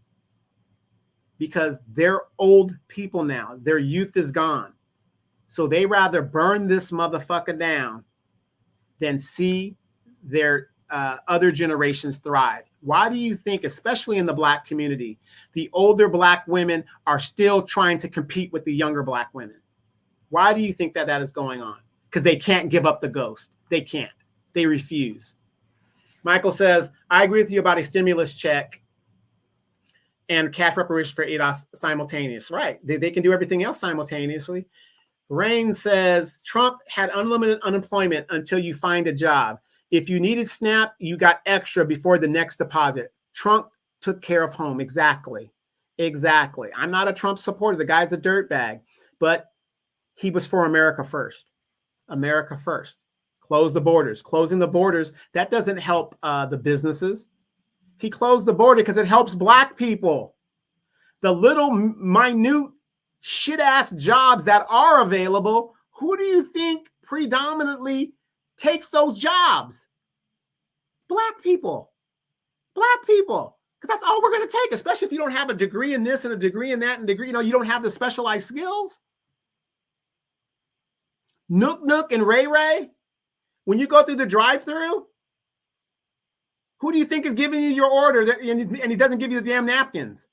because they're old people now. Their youth is gone. So they rather burn this motherfucker down than see their other generations thrive. Why do you think, especially in the Black community, the older Black women are still trying to compete with the younger Black women? Why do you think that is going on? Because they can't give up the ghost. They can't. They refuse. Michael says, I agree with you about a stimulus check and cash reparations for ADOS simultaneous. Right. They can do everything else simultaneously. Rain says, Trump had unlimited unemployment until you find a job. If you needed SNAP, you got extra before the next deposit. Trump took care of home. Exactly. Exactly. I'm not a Trump supporter. The guy's a dirtbag. But he was for America first. America first. Close the borders. Closing the borders, that doesn't help the businesses. He closed the border because it helps Black people. The little minute shit-ass jobs that are available, who do you think predominantly takes those jobs? Black people. Black people. Because that's all we're going to take, especially if you don't have a degree in this and a degree in that and degree, you don't have the specialized skills. Nook and Ray Ray, when you go through the drive-thru, who do you think is giving you your order and he doesn't give you the damn napkins?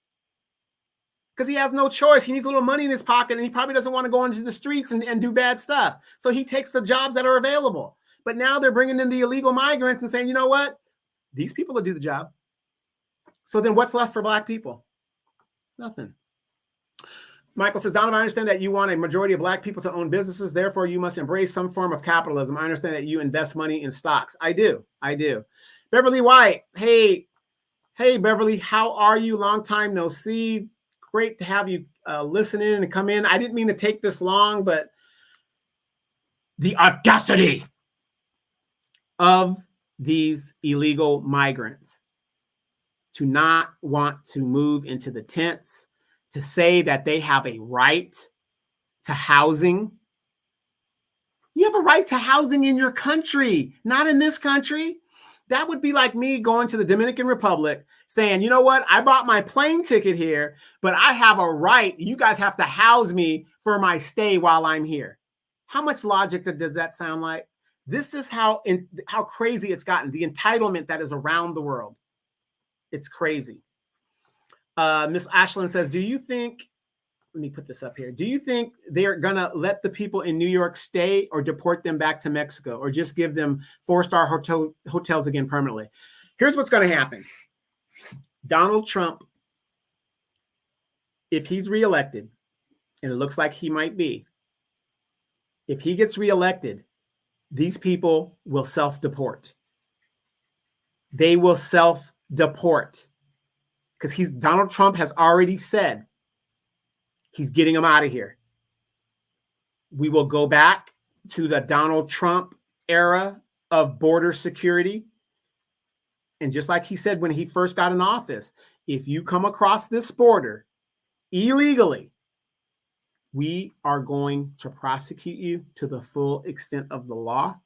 Because he has no choice. He needs a little money in his pocket, and he probably doesn't want to go into the streets and do bad stuff. So he takes the jobs that are available. But now they're bringing in the illegal migrants and saying, you know what? These people will do the job. So then what's left for Black people? Nothing. Michael says, Donovan, I understand that you want a majority of Black people to own businesses. Therefore, you must embrace some form of capitalism. I understand that you invest money in stocks. I do. Beverly White. Hey, Beverly, how are you? Long time no see. Great to have you listen in and come in. I didn't mean to take this long, but the audacity of these illegal migrants to not want to move into the tents, to say that they have a right to housing. You have a right to housing in your country, not in this country. That would be like me going to the Dominican Republic saying, you know what? I bought my plane ticket here, but I have a right. You guys have to house me for my stay while I'm here. How much logic does that sound like? This is how crazy it's gotten. The entitlement that is around the world. It's crazy. Miss Ashland says, do you think, let me put this up here. Do you think they're going to let the people in New York stay or deport them back to Mexico or just give them 4-star hotels again permanently? Here's what's going to happen. Donald Trump, if he's reelected, and it looks like he might be, if he gets reelected, these people will self-deport. They will self-deport because Donald Trump has already said he's getting them out of here. We will go back to the Donald Trump era of border security. And just like he said when he first got in office, if you come across this border illegally, we are going to prosecute you to the full extent of the law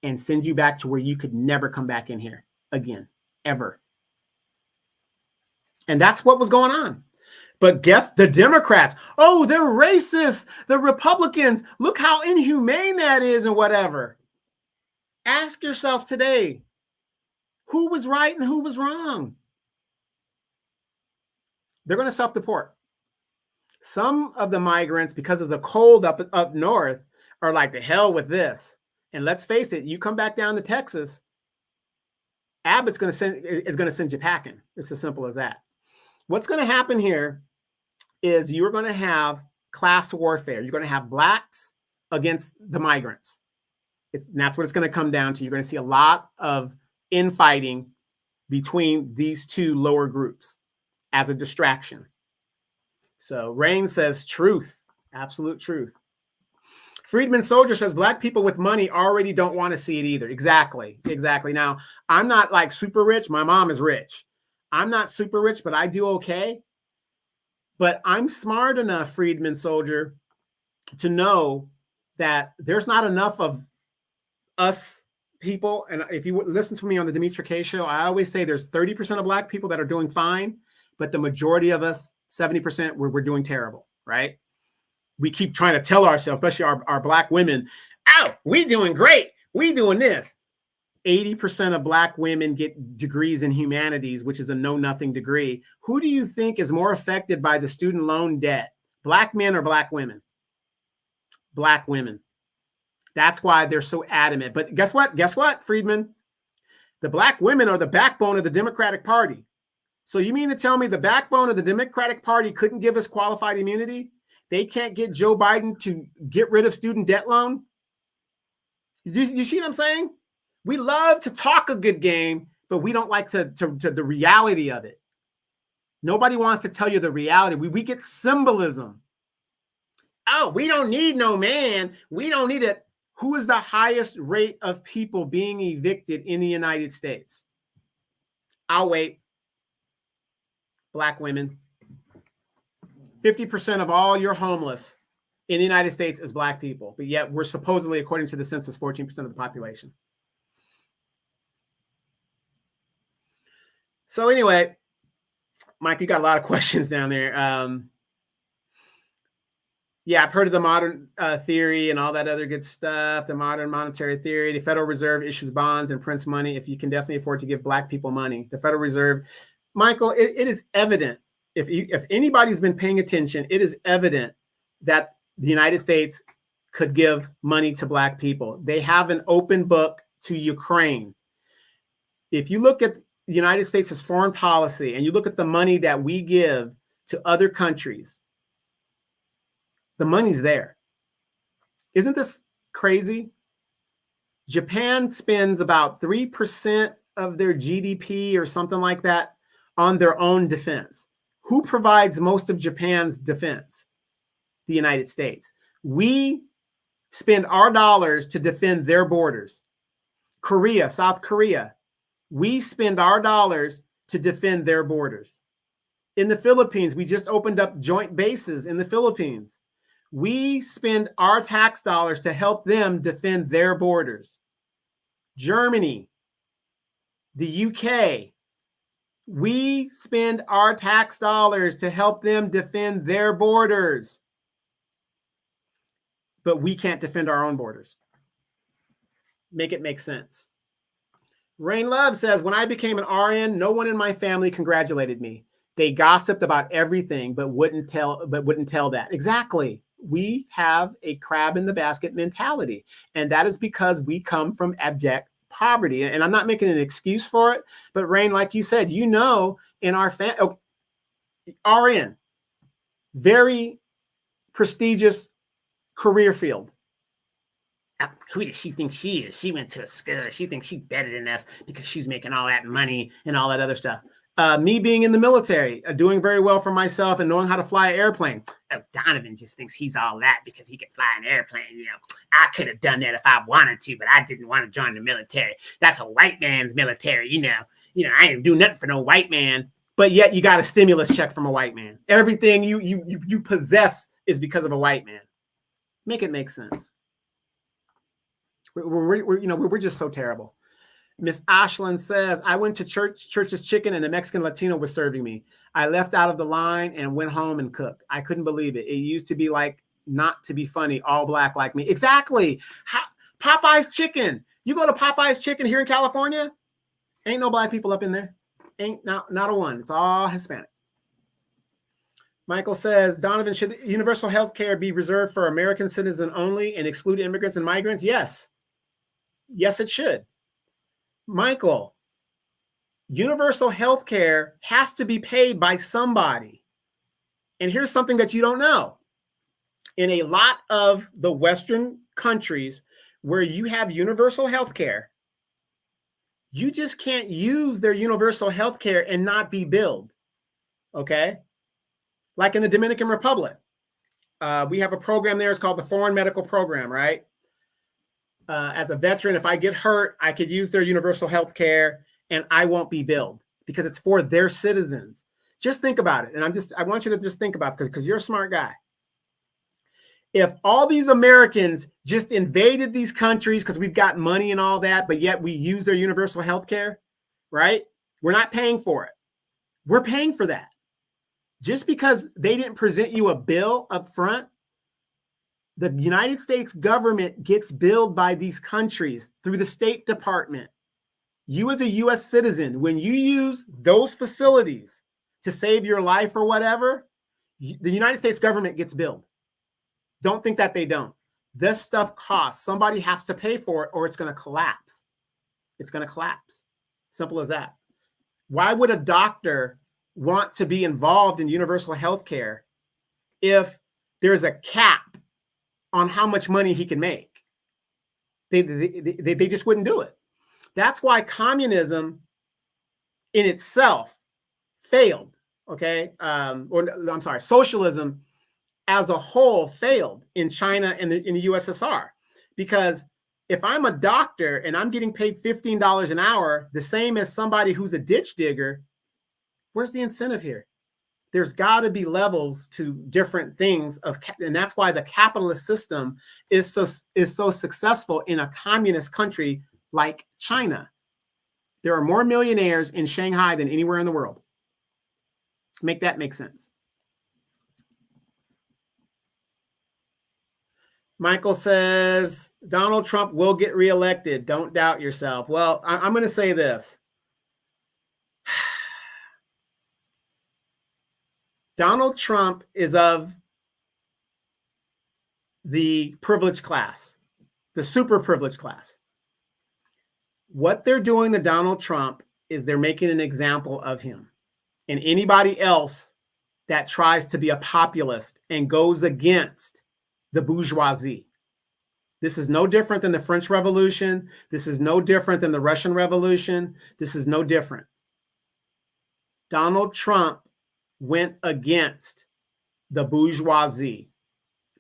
and send you back to where you could never come back in here again, ever. And that's what was going on. But guess the Democrats, oh, they're racist. The Republicans, look how inhumane that is and whatever. Ask yourself today, who was right and who was wrong? They're going to self-deport. Some of the migrants, because of the cold up north, are like, the hell with this. And let's face it, you come back down to Texas, Abbott's going to send you packing. It's as simple as that. What's going to happen here is you're going to have class warfare. You're going to have blacks against the migrants. And that's what it's going to come down to. You're going to see a lot of infighting between these two lower groups as a distraction. So Rain says truth, absolute truth. Freedman Soldier says black people with money already don't want to see it either. Exactly. Now, I'm not like super rich. My mom is rich. I'm not super rich, but I do okay. But I'm smart enough, Freedman Soldier, to know that there's not enough of us people. And if you listen to me on the Demetra K show, I always say there's 30% of black people that are doing fine, but the majority of us, 70%, we're doing terrible, right? We keep trying to tell ourselves, especially our black women, oh, we doing great. We doing this. 80% of black women get degrees in humanities, which is a know-nothing degree. Who do you think is more affected by the student loan debt? Black men or black women? Black women. That's why they're so adamant. But guess what, Friedman? The black women are the backbone of the Democratic Party. So you mean to tell me the backbone of the Democratic Party couldn't give us qualified immunity? They can't get Joe Biden to get rid of student debt loan? You see what I'm saying? We love to talk a good game, but we don't like to the reality of it. Nobody wants to tell you the reality. We get symbolism. Oh, we don't need no man. We don't need it. Who is the highest rate of people being evicted in the United States? I'll wait. Black women. 50% of all your homeless in the United States is black people, but yet we're supposedly, according to the census, 14% of the population. So anyway, Mike, you got a lot of questions down there. Yeah, I've heard of the modern theory and all that other good stuff, the modern monetary theory. The Federal Reserve issues bonds and prints money if you can definitely afford to give black people money. The Federal Reserve, Michael, it is evident. If anybody's been paying attention, it is evident that the United States could give money to black people. They have an open book to Ukraine. If you look at the United States' foreign policy and you look at the money that we give to other countries, the money's there. Isn't this crazy? Japan spends about 3% of their GDP or something like that on their own defense. Who provides most of Japan's defense? The United States. We spend our dollars to defend their borders. Korea, South Korea, we spend our dollars to defend their borders. In the Philippines, we just opened up joint bases in the Philippines. We spend our tax dollars to help them defend their borders. Germany, the UK, we spend our tax dollars to help them defend their borders. But we can't defend our own borders. Make it make sense. Rain Love says, when I became an RN, no one in my family congratulated me. They gossiped about everything, but wouldn't tell that. Exactly. We have a crab in the basket mentality. And that is because we come from abject poverty. And I'm not making an excuse for it, but Rain, like you said, in our RN, very prestigious career field. Who does she think she is? She went to a school. She thinks she's better than us because she's making all that money and all that other stuff. Me being in the military, doing very well for myself and knowing how to fly an airplane. Oh, Donovan just thinks he's all that because he can fly an airplane. I could have done that if I wanted to, but I didn't want to join the military. That's a white man's military. I ain't do nothing for no white man. But yet you got a stimulus check from a white man. Everything you possess is because of a white man. Make it make sense. We're just so terrible. Miss Ashland says, I went to Church's Chicken and a Mexican Latino was serving me. I left out of the line and went home and cooked. I couldn't believe it. It used to be like, not to be funny, all black like me. Exactly. Popeye's Chicken. You go to Popeye's Chicken here in California, ain't no black people up in there. Ain't not a one. It's all Hispanic. Michael says, Donovan, should universal health care be reserved for American citizens only and exclude immigrants and migrants? Yes. Yes, it should. Michael, universal health care has to be paid by somebody. And here's something that you don't know. In a lot of the Western countries where you have universal health care, You just can't use their universal health care and not be billed, okay? Like in the Dominican Republic, we have a program there. It's called the Foreign Medical Program, right? As a veteran, if I get hurt, I could use their universal health care and I won't be billed because it's for their citizens. Just think about it. And I want you to just think about it because you're a smart guy. If all these Americans just invaded these countries because we've got money and all that, but yet we use their universal health care, right? We're not paying for it. We're paying for that. Just because they didn't present you a bill up front, the United States government gets billed by these countries through the State Department. You as a US citizen, when you use those facilities to save your life or whatever, the United States government gets billed. Don't think that they don't. This stuff costs. Somebody has to pay for it or it's going to collapse. It's going to collapse. Simple as that. Why would a doctor want to be involved in universal health care if there's a cap on how much money he can make? They just wouldn't do it. That's why communism in itself failed, okay? Socialism as a whole failed in China and in the USSR. Because if I'm a doctor and I'm getting paid $15 an hour, the same as somebody who's a ditch digger, where's the incentive here? There's got to be levels to different things and that's why the capitalist system is so successful in a communist country like China. There are more millionaires in Shanghai than anywhere in the world. Make that make sense. Michael says, Donald Trump will get reelected. Don't doubt yourself. Well, I'm going to say this. Donald Trump is of the privileged class, the super privileged class. What they're doing to Donald Trump is they're making an example of him. And anybody else that tries to be a populist and goes against the bourgeoisie. This is no different than the French Revolution. This is no different than the Russian Revolution. This is no different. Donald Trump went against the bourgeoisie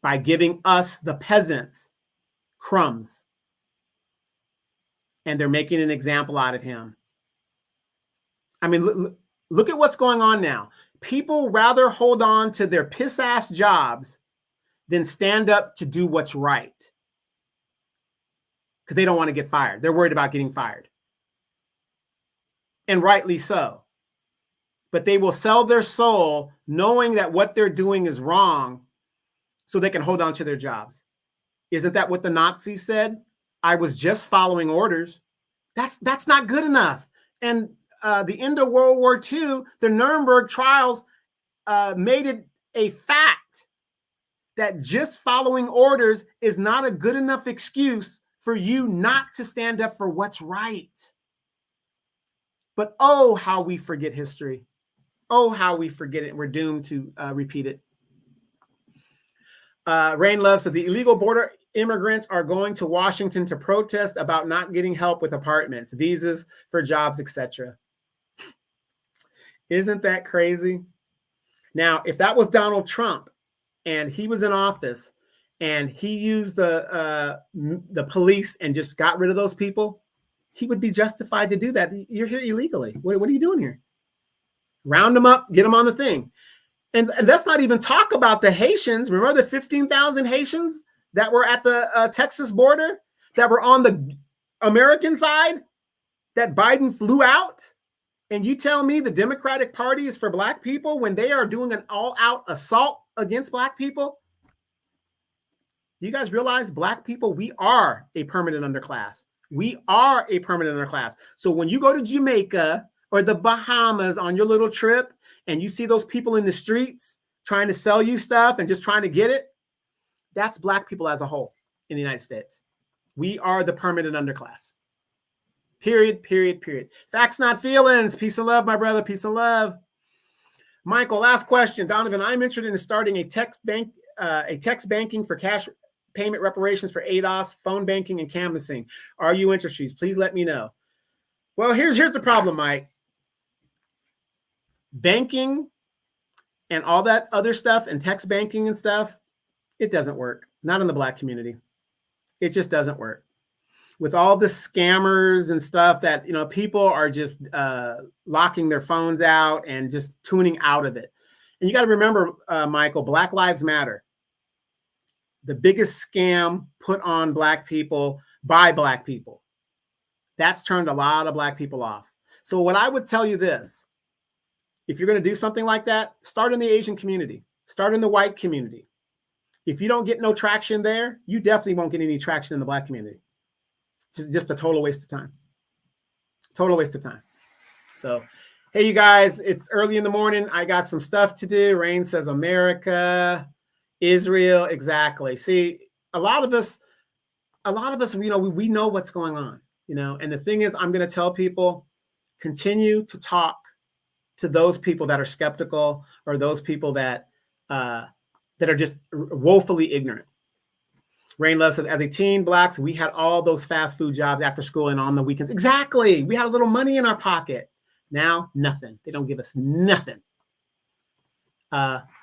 by giving us, the peasants, crumbs. And they're making an example out of him. I mean, look at what's going on now. People rather hold on to their piss-ass jobs than stand up to do what's right. Because they don't want to get fired. They're worried about getting fired. And rightly so. But they will sell their soul knowing that what they're doing is wrong so they can hold on to their jobs. Isn't that what the Nazis said? I was just following orders. That's not good enough. And the end of World War II, the Nuremberg trials made it a fact that just following orders is not a good enough excuse for you not to stand up for what's right. But oh, how we forget history. Oh, how we forget it. We're doomed to repeat it. Rain Love said the illegal border immigrants are going to Washington to protest about not getting help with apartments, visas for jobs, etc. Isn't that crazy? Now, if that was Donald Trump and he was in office and he used the police and just got rid of those people, he would be justified to do that. You're here illegally. What are you doing here? Round them up, get them on the thing. And let's not even talk about the Haitians. Remember the 15,000 Haitians that were at the Texas border that were on the American side that Biden flew out? And you tell me the Democratic Party is for Black people when they are doing an all-out assault against Black people? Do you guys realize Black people, we are a permanent underclass. We are a permanent underclass. So when you go to Jamaica or the Bahamas on your little trip and you see those people in the streets trying to sell you stuff and just trying to get it, that's Black people as a whole in the United States. We are the permanent underclass. Period, period, period. Facts, not feelings. Peace and love, my brother. Peace and love. Michael, last question. Donovan, I'm interested in starting a text banking for cash payment reparations for ADOS, phone banking, and canvassing. Are you interested? Please let me know. Well, here's the problem, Mike. Banking and all that other stuff and text banking and stuff, it doesn't work. Not in the Black community. It just doesn't work. With all the scammers and stuff that, you know, people are just locking their phones out and just tuning out of it. And you got to remember, Michael, Black Lives Matter. The biggest scam put on Black people by Black people. That's turned a lot of Black people off. So what I would tell you this, if you're going to do something like that, start in the Asian community, start in the white community. If you don't get no traction there, you definitely won't get any traction in the Black community. It's just a total waste of time. Total waste of time. So, hey, you guys, it's early in the morning. I got some stuff to do. Rain says America, Israel, exactly. See, a lot of us, you know, we know what's going on, you know, and the thing is, I'm going to tell people, continue to talk to those people that are skeptical or those people that are just woefully ignorant. Rain Love says, as a teen, Blacks, we had all those fast food jobs after school and on the weekends. Exactly. We had a little money in our pocket. Now, nothing. They don't give us nothing.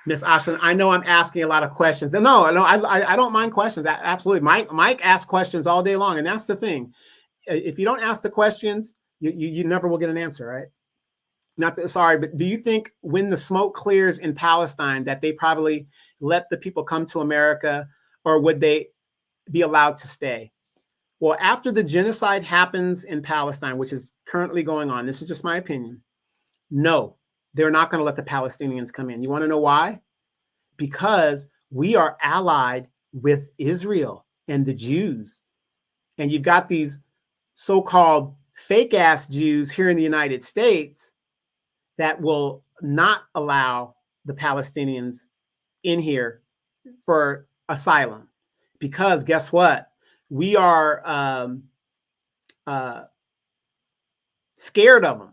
Miss Ashton, I know I'm asking a lot of questions. No, I don't mind questions. Absolutely. Mike asks questions all day long. And that's the thing. If you don't ask the questions, you never will get an answer, right? Sorry, but do you think when the smoke clears in Palestine that they probably let the people come to America, or would they be allowed to stay? Well, after the genocide happens in Palestine, which is currently going on, this is just my opinion, no, they're not going to let the Palestinians come in. You want to know why? Because we are allied with Israel and the Jews. And you've got these so-called fake-ass Jews here in the United States that will not allow the Palestinians in here for asylum. Because guess what? We are scared of them.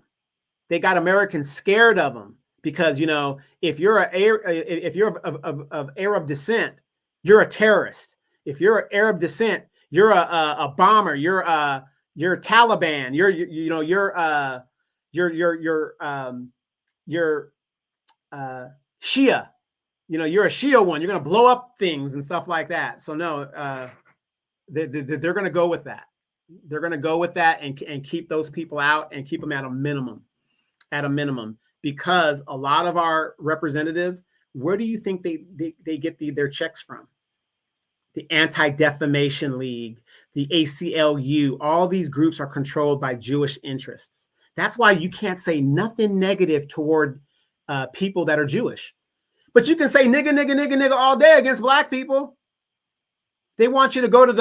They got Americans scared of them because, you know, if you're of Arab descent, you're a terrorist. If you're of Arab descent, you're a bomber. You're Taliban. You're Shia. You know, you're a Shia one. You're going to blow up things and stuff like that. So no, they're going to go with that. They're going to go with that and keep those people out and keep them at a minimum. Because a lot of our representatives, where do you think they get their checks from? The Anti-Defamation League, the ACLU, all these groups are controlled by Jewish interests. That's why you can't say nothing negative toward people that are Jewish. But you can say nigga, nigga, nigga, nigga all day against Black people. They want you to go to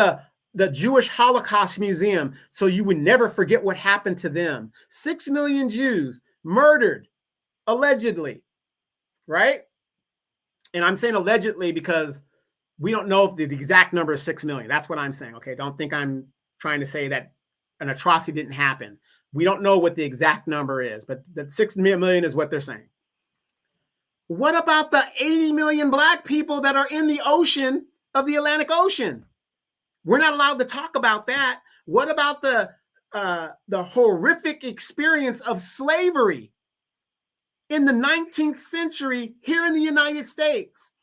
the Jewish Holocaust Museum so you would never forget what happened to them. 6 million Jews murdered, allegedly, right? And I'm saying allegedly because we don't know if the exact number is 6 million. That's what I'm saying, okay? Don't think I'm trying to say that an atrocity didn't happen. We don't know what the exact number is, but the 6 million is what they're saying. What about the 80 million Black people that are in the ocean of the Atlantic Ocean? We're not allowed to talk about that. What about the horrific experience of slavery in the 19th century here in the United States?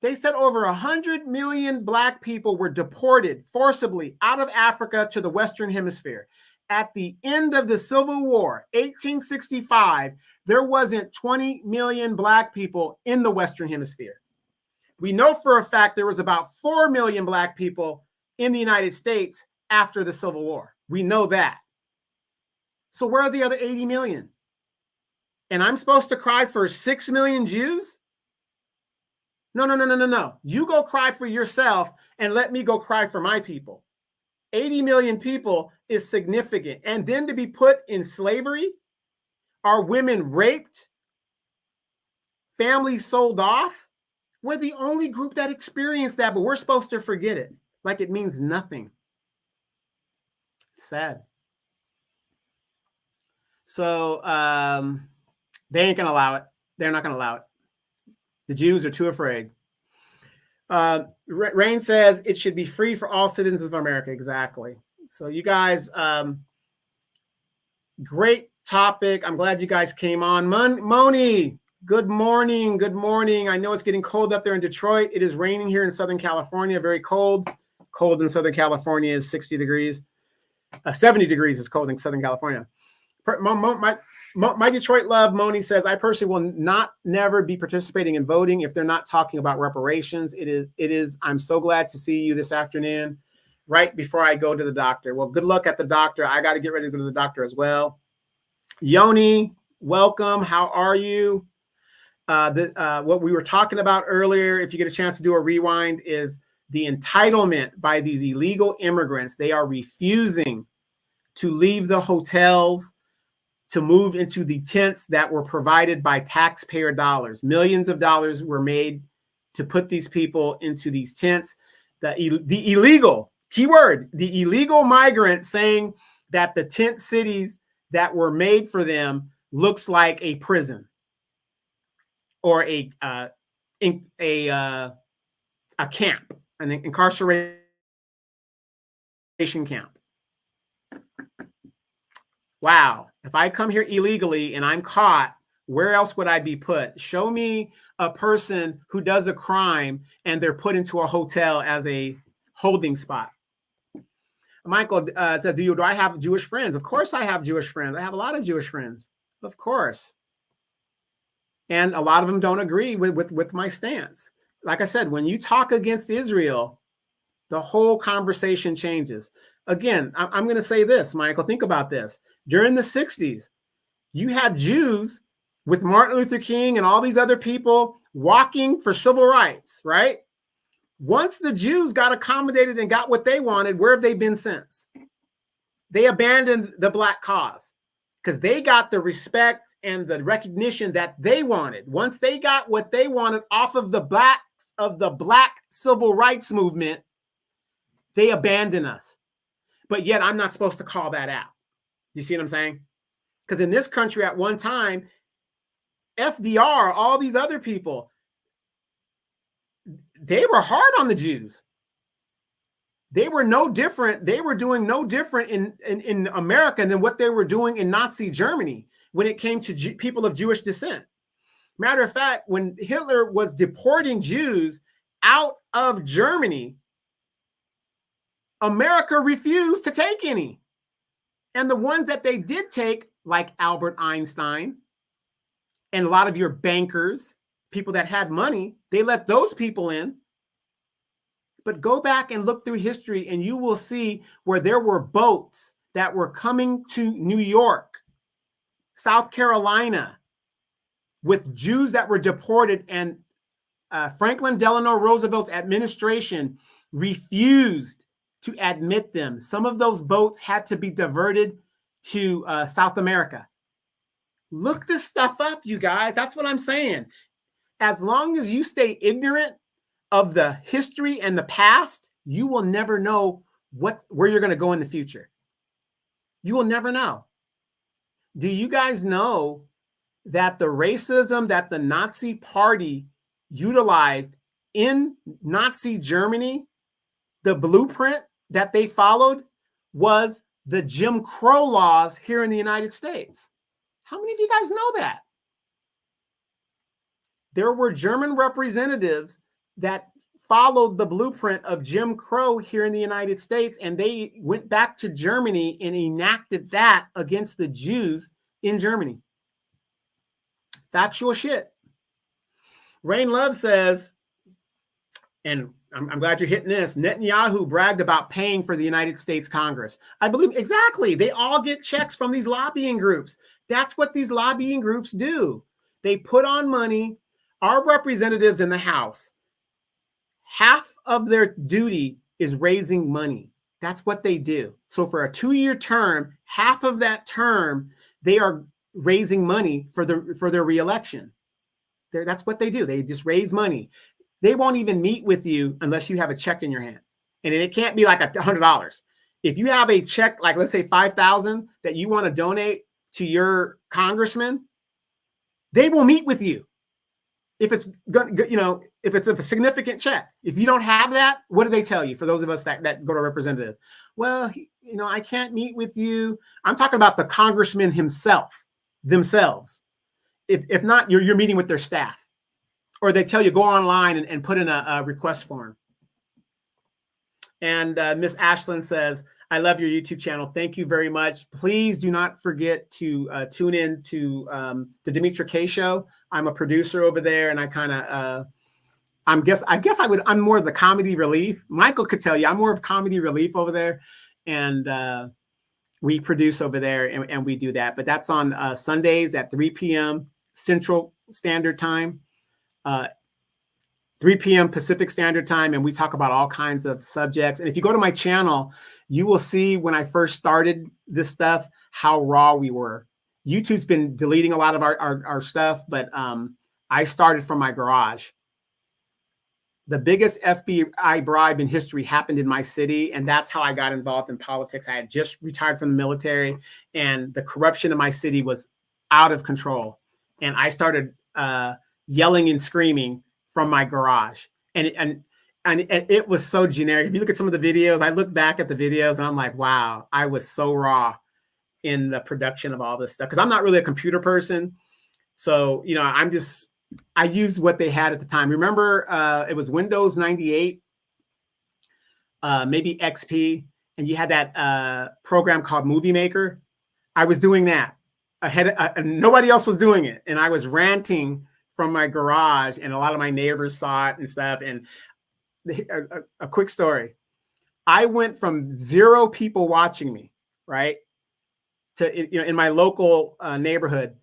They said over 100 million Black people were deported forcibly out of Africa to the Western Hemisphere. At the end of the Civil War, 1865, there wasn't 20 million Black people in the Western Hemisphere. We know for a fact there was about 4 million Black people in the United States after the Civil War. We know that. So where are the other 80 million? And I'm supposed to cry for 6 million Jews? No. You go cry for yourself and let me go cry for my people. 80 million people is significant. And then to be put in slavery, are women raped, families sold off? We're the only group that experienced that, but we're supposed to forget it like it means nothing. It's sad. So they ain't going to allow it. They're not going to allow it. The Jews are too afraid. Rain says it should be free for all citizens of America. Exactly. So you guys, Great topic. I'm glad you guys came on. Moni, good morning. Good morning. I know it's getting cold up there in Detroit. It is raining here in Southern California. Very cold. Cold in Southern California is 60 degrees. 70 degrees is cold in Southern California. My Detroit love, Moni says, I personally will never be participating in voting if they're not talking about reparations. It is. I'm so glad to see you this afternoon, right before I go to the doctor. Well, good luck at the doctor. I got to get ready to go to the doctor as well. Yoni, welcome. How are you? What we were talking about earlier, if you get a chance to do a rewind, is the entitlement by these illegal immigrants. They are refusing to leave the hotels to move into the tents that were provided by taxpayer dollars. Millions of dollars were made to put these people into these tents. The illegal, keyword, the illegal migrants saying that the tent cities that were made for them looks like a prison or a camp, an incarceration camp. Wow. If I come here illegally and I'm caught, where else would I be put? Show me a person who does a crime and they're put into a hotel as a holding spot. Michael says, do I have Jewish friends? Of course I have Jewish friends. I have a lot of Jewish friends. Of course. And a lot of them don't agree with my stance. Like I said, when you talk against Israel, the whole conversation changes. Again, I'm going to say this, Michael, think about this. During the 60s, you had Jews with Martin Luther King and all these other people walking for civil rights, right? Once the Jews got accommodated and got what they wanted, where have they been since? They abandoned the Black cause because they got the respect and the recognition that they wanted. Once they got what they wanted off of the Black civil rights movement, they abandoned us. But yet I'm not supposed to call that out. You see what I'm saying? Because in this country at one time, FDR, all these other people, they were hard on the Jews. They were no different. They were doing no different in America than what they were doing in Nazi Germany when it came to people of Jewish descent. Matter of fact, when Hitler was deporting Jews out of Germany, America refused to take any. And the ones that they did take, like Albert Einstein and a lot of your bankers, people that had money, they let those people in. But go back and look through history and you will see where there were boats that were coming to New York, South Carolina, with Jews that were deported, and Franklin Delano Roosevelt's administration refused to admit them. Some of those boats had to be diverted to South America. Look this stuff up, you guys. That's what I'm saying. As long as you stay ignorant of the history and the past, you will never know where you're going to go in the future. You will never know. Do you guys know that the racism that the Nazi Party utilized in Nazi Germany, the blueprint that they followed was the Jim Crow laws here in the United States? How many of you guys know that? There were German representatives that followed the blueprint of Jim Crow here in the United States, and they went back to Germany and enacted that against the Jews in Germany. Factual shit. Rain Love says, and I'm glad you're hitting this, Netanyahu bragged about paying for the United States Congress. I believe exactly. They all get checks from these lobbying groups. That's what these lobbying groups do. They put on money. Our representatives in the House, half of their duty is raising money. That's what they do. So for a 2-year term, half of that term, they are raising money for their reelection. That's what they do. They just raise money. They won't even meet with you unless you have a check in your hand. And it can't be like $100. If you have a check, like let's say $5,000 that you want to donate to your congressman, they will meet with you if it's if it's a significant check. If you don't have that, what do they tell you? For those of us that go to representative, well, I can't meet with you. I'm talking about the congressman themselves. If not, you're meeting with their staff, or they tell you go online and put in a request form. And Miss Ashland says, I love your YouTube channel. Thank you very much. Please do not forget to tune in to the Demetra K Show. I'm a producer over there, and I kind of, I'm more of the comedy relief. Michael could tell you I'm more of comedy relief over there, and we produce over there, and we do that. But that's on Sundays at 3 p.m. Central Standard Time. 3 p.m. Pacific Standard Time, and we talk about all kinds of subjects. And if you go to my channel, you will see when I first started this stuff, how raw we were. YouTube's been deleting a lot of our stuff, but I started from my garage. The biggest FBI bribe in history happened in my city, and that's how I got involved in politics. I had just retired from the military, and the corruption in my city was out of control. And I started yelling and screaming from my garage, and it was so generic. If you look at some of the videos, I look back at the videos and I'm like, wow, I was so raw in the production of all this stuff, because I'm not really a computer person. So I used what they had at the time. Remember, it was Windows 98, maybe XP, and you had that program called Movie Maker. I was doing that. Nobody else was doing it, and I was ranting from my garage, and a lot of my neighbors saw it and stuff. And a quick story. I went from 0 people watching me, right, to, in my local neighborhood,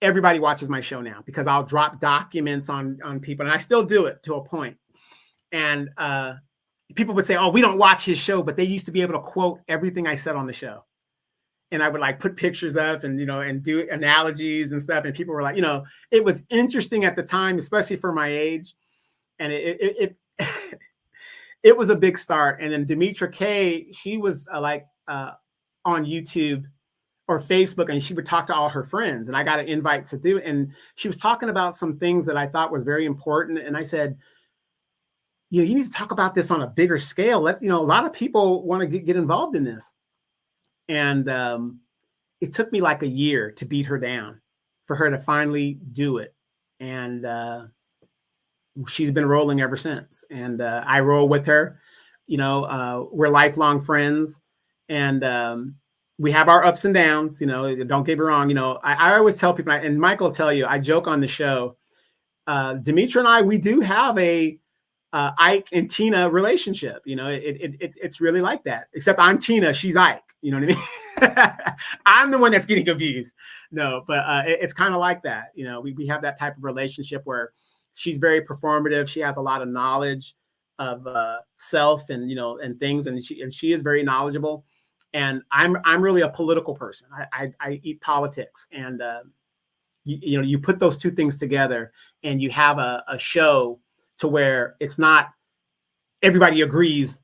everybody watches my show now, because I'll drop documents on people, and I still do it to a point. And people would say, oh, we don't watch his show, but they used to be able to quote everything I said on the show. And I would put pictures up and, and do analogies and stuff. And people were like, it was interesting at the time, especially for my age. And it was a big start. And then Demetra K, she was on YouTube or Facebook, and she would talk to all her friends, and I got an invite to do it. And she was talking about some things that I thought was very important. And I said, you need to talk about this on a bigger scale. A lot of people want to get involved in this. And it took me like a year to beat her down, for her to finally do it. And she's been rolling ever since. And I roll with her. We're lifelong friends, and we have our ups and downs. Don't get me wrong. I always tell people, and Michael will tell you, I joke on the show, Demetra and I, we do have a Ike and Tina relationship. It's really like that, except I'm Tina, she's Ike. You know what I mean? I'm the one that's getting confused. No, but it's kind of like that. We have that type of relationship where she's very performative. She has a lot of knowledge of self and, and things. And she is very knowledgeable. And I'm really a political person. I eat politics. And, you put those two things together, and you have a show to where it's not everybody agrees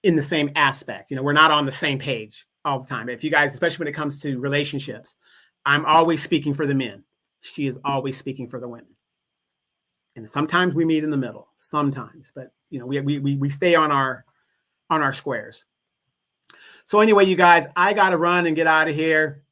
in the same aspect. We're not on the same page all the time. If you guys, especially when it comes to relationships, I'm always speaking for the men. She is always speaking for the women. And sometimes we meet in the middle, sometimes, but we stay on our squares. So anyway, you guys, I got to run and get out of here.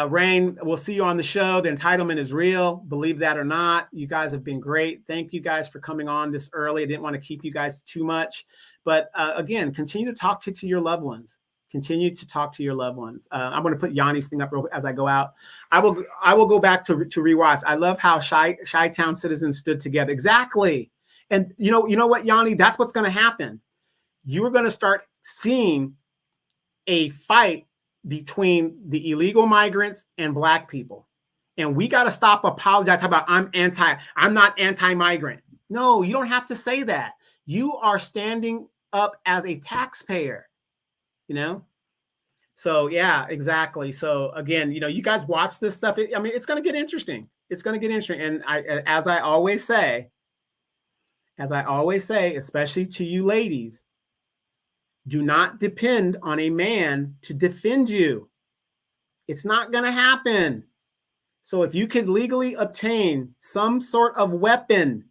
Rain, we'll see you on the show. The entitlement is real. Believe that or not. You guys have been great. Thank you guys for coming on this early. I didn't want to keep you guys too much. But again, continue to talk to your loved ones. Continue to talk to your loved ones. I'm going to put Yanni's thing up as I go out. I will go back to rewatch. I love how Chi-Town citizens stood together. Exactly. And you know what, Yanni? That's what's going to happen. You are going to start seeing a fight between the illegal migrants and Black people. And we got to stop apologizing about I'm not anti-migrant. No, you don't have to say that. You are standing up as a taxpayer, So yeah, exactly. So again, you guys watch this stuff. It's going to get interesting. It's going to get interesting. And as I always say, especially to you ladies, do not depend on a man to defend you. It's not going to happen. So if you can legally obtain some sort of weapon,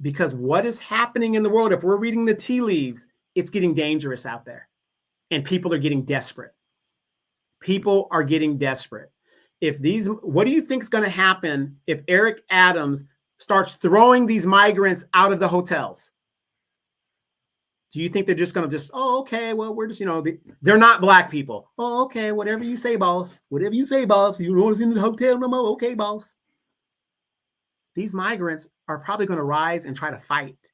because what is happening in the world, if we're reading the tea leaves, it's getting dangerous out there and people are getting desperate. People are getting desperate. What do you think is going to happen if Eric Adams starts throwing these migrants out of the hotels? Do you think they're just going to oh, okay, well, we're just, they're not black people. Oh, okay, whatever you say, boss. Whatever you say, boss. You don't want us in the hotel no more? Okay, boss. These migrants are probably going to rise and try to fight.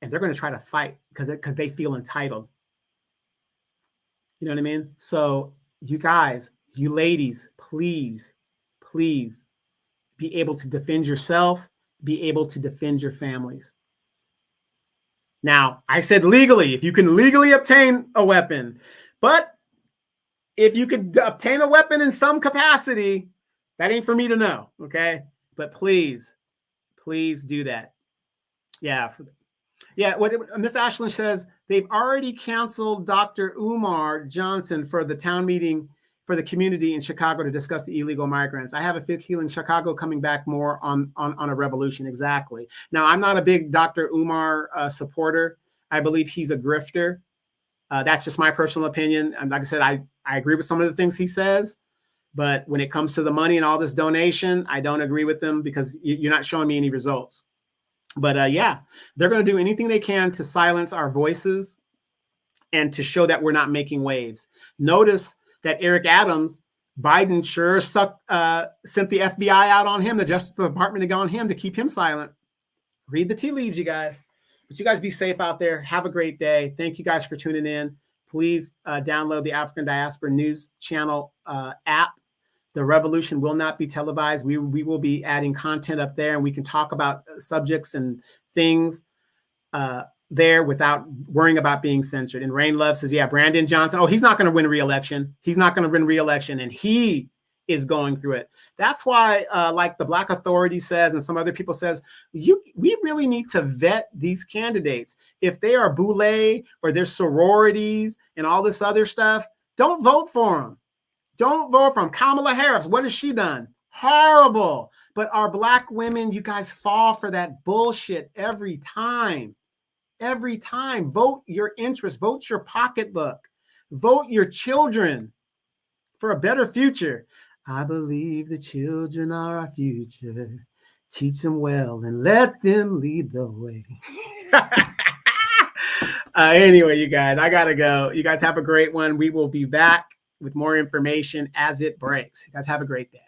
And they're going to try to fight because they feel entitled. You know what I mean? So you guys, you ladies, please, please be able to defend yourself, be able to defend your families. Now, I said legally, if you can legally obtain a weapon, but if you could obtain a weapon in some capacity, that ain't for me to know, okay? But please, please do that. Yeah. What Miss Ashland says, they've already canceled Dr. Umar Johnson for the town meeting for the community in Chicago to discuss the illegal migrants. I have a feeling Chicago coming back more on a revolution. Exactly. Now, I'm not a big Dr. Umar supporter. I believe he's a grifter. That's just my personal opinion. And like I said, I agree with some of the things he says. But when it comes to the money and all this donation, I don't agree with them because you're not showing me any results. But yeah, they're going to do anything they can to silence our voices and to show that we're not making waves. Notice that Eric Adams, Biden sure sent the FBI out on him, the Justice Department to go on him to keep him silent. Read the tea leaves, you guys. But you guys be safe out there. Have a great day. Thank you guys for tuning in. Please download the African Diaspora News Channel app. The revolution will not be televised. We will be adding content up there, and we can talk about subjects and things there without worrying about being censored. And Rain Love says, yeah, Brandon Johnson. Oh, he's not going to win re-election. He's not going to win re-election, and he is going through it. That's why, like the Black Authority says, and some other people says, we really need to vet these candidates. If they are boule or they're sororities and all this other stuff, don't vote for them. Don't vote for them. Kamala Harris, what has she done? Horrible. But our Black women, you guys fall for that bullshit every time. Every time. Vote your interest. Vote your pocketbook. Vote your children for a better future. I believe the children are our future. Teach them well and let them lead the way. Anyway, you guys, I got to go. You guys have a great one. We will be back with more information as it breaks. You guys have a great day.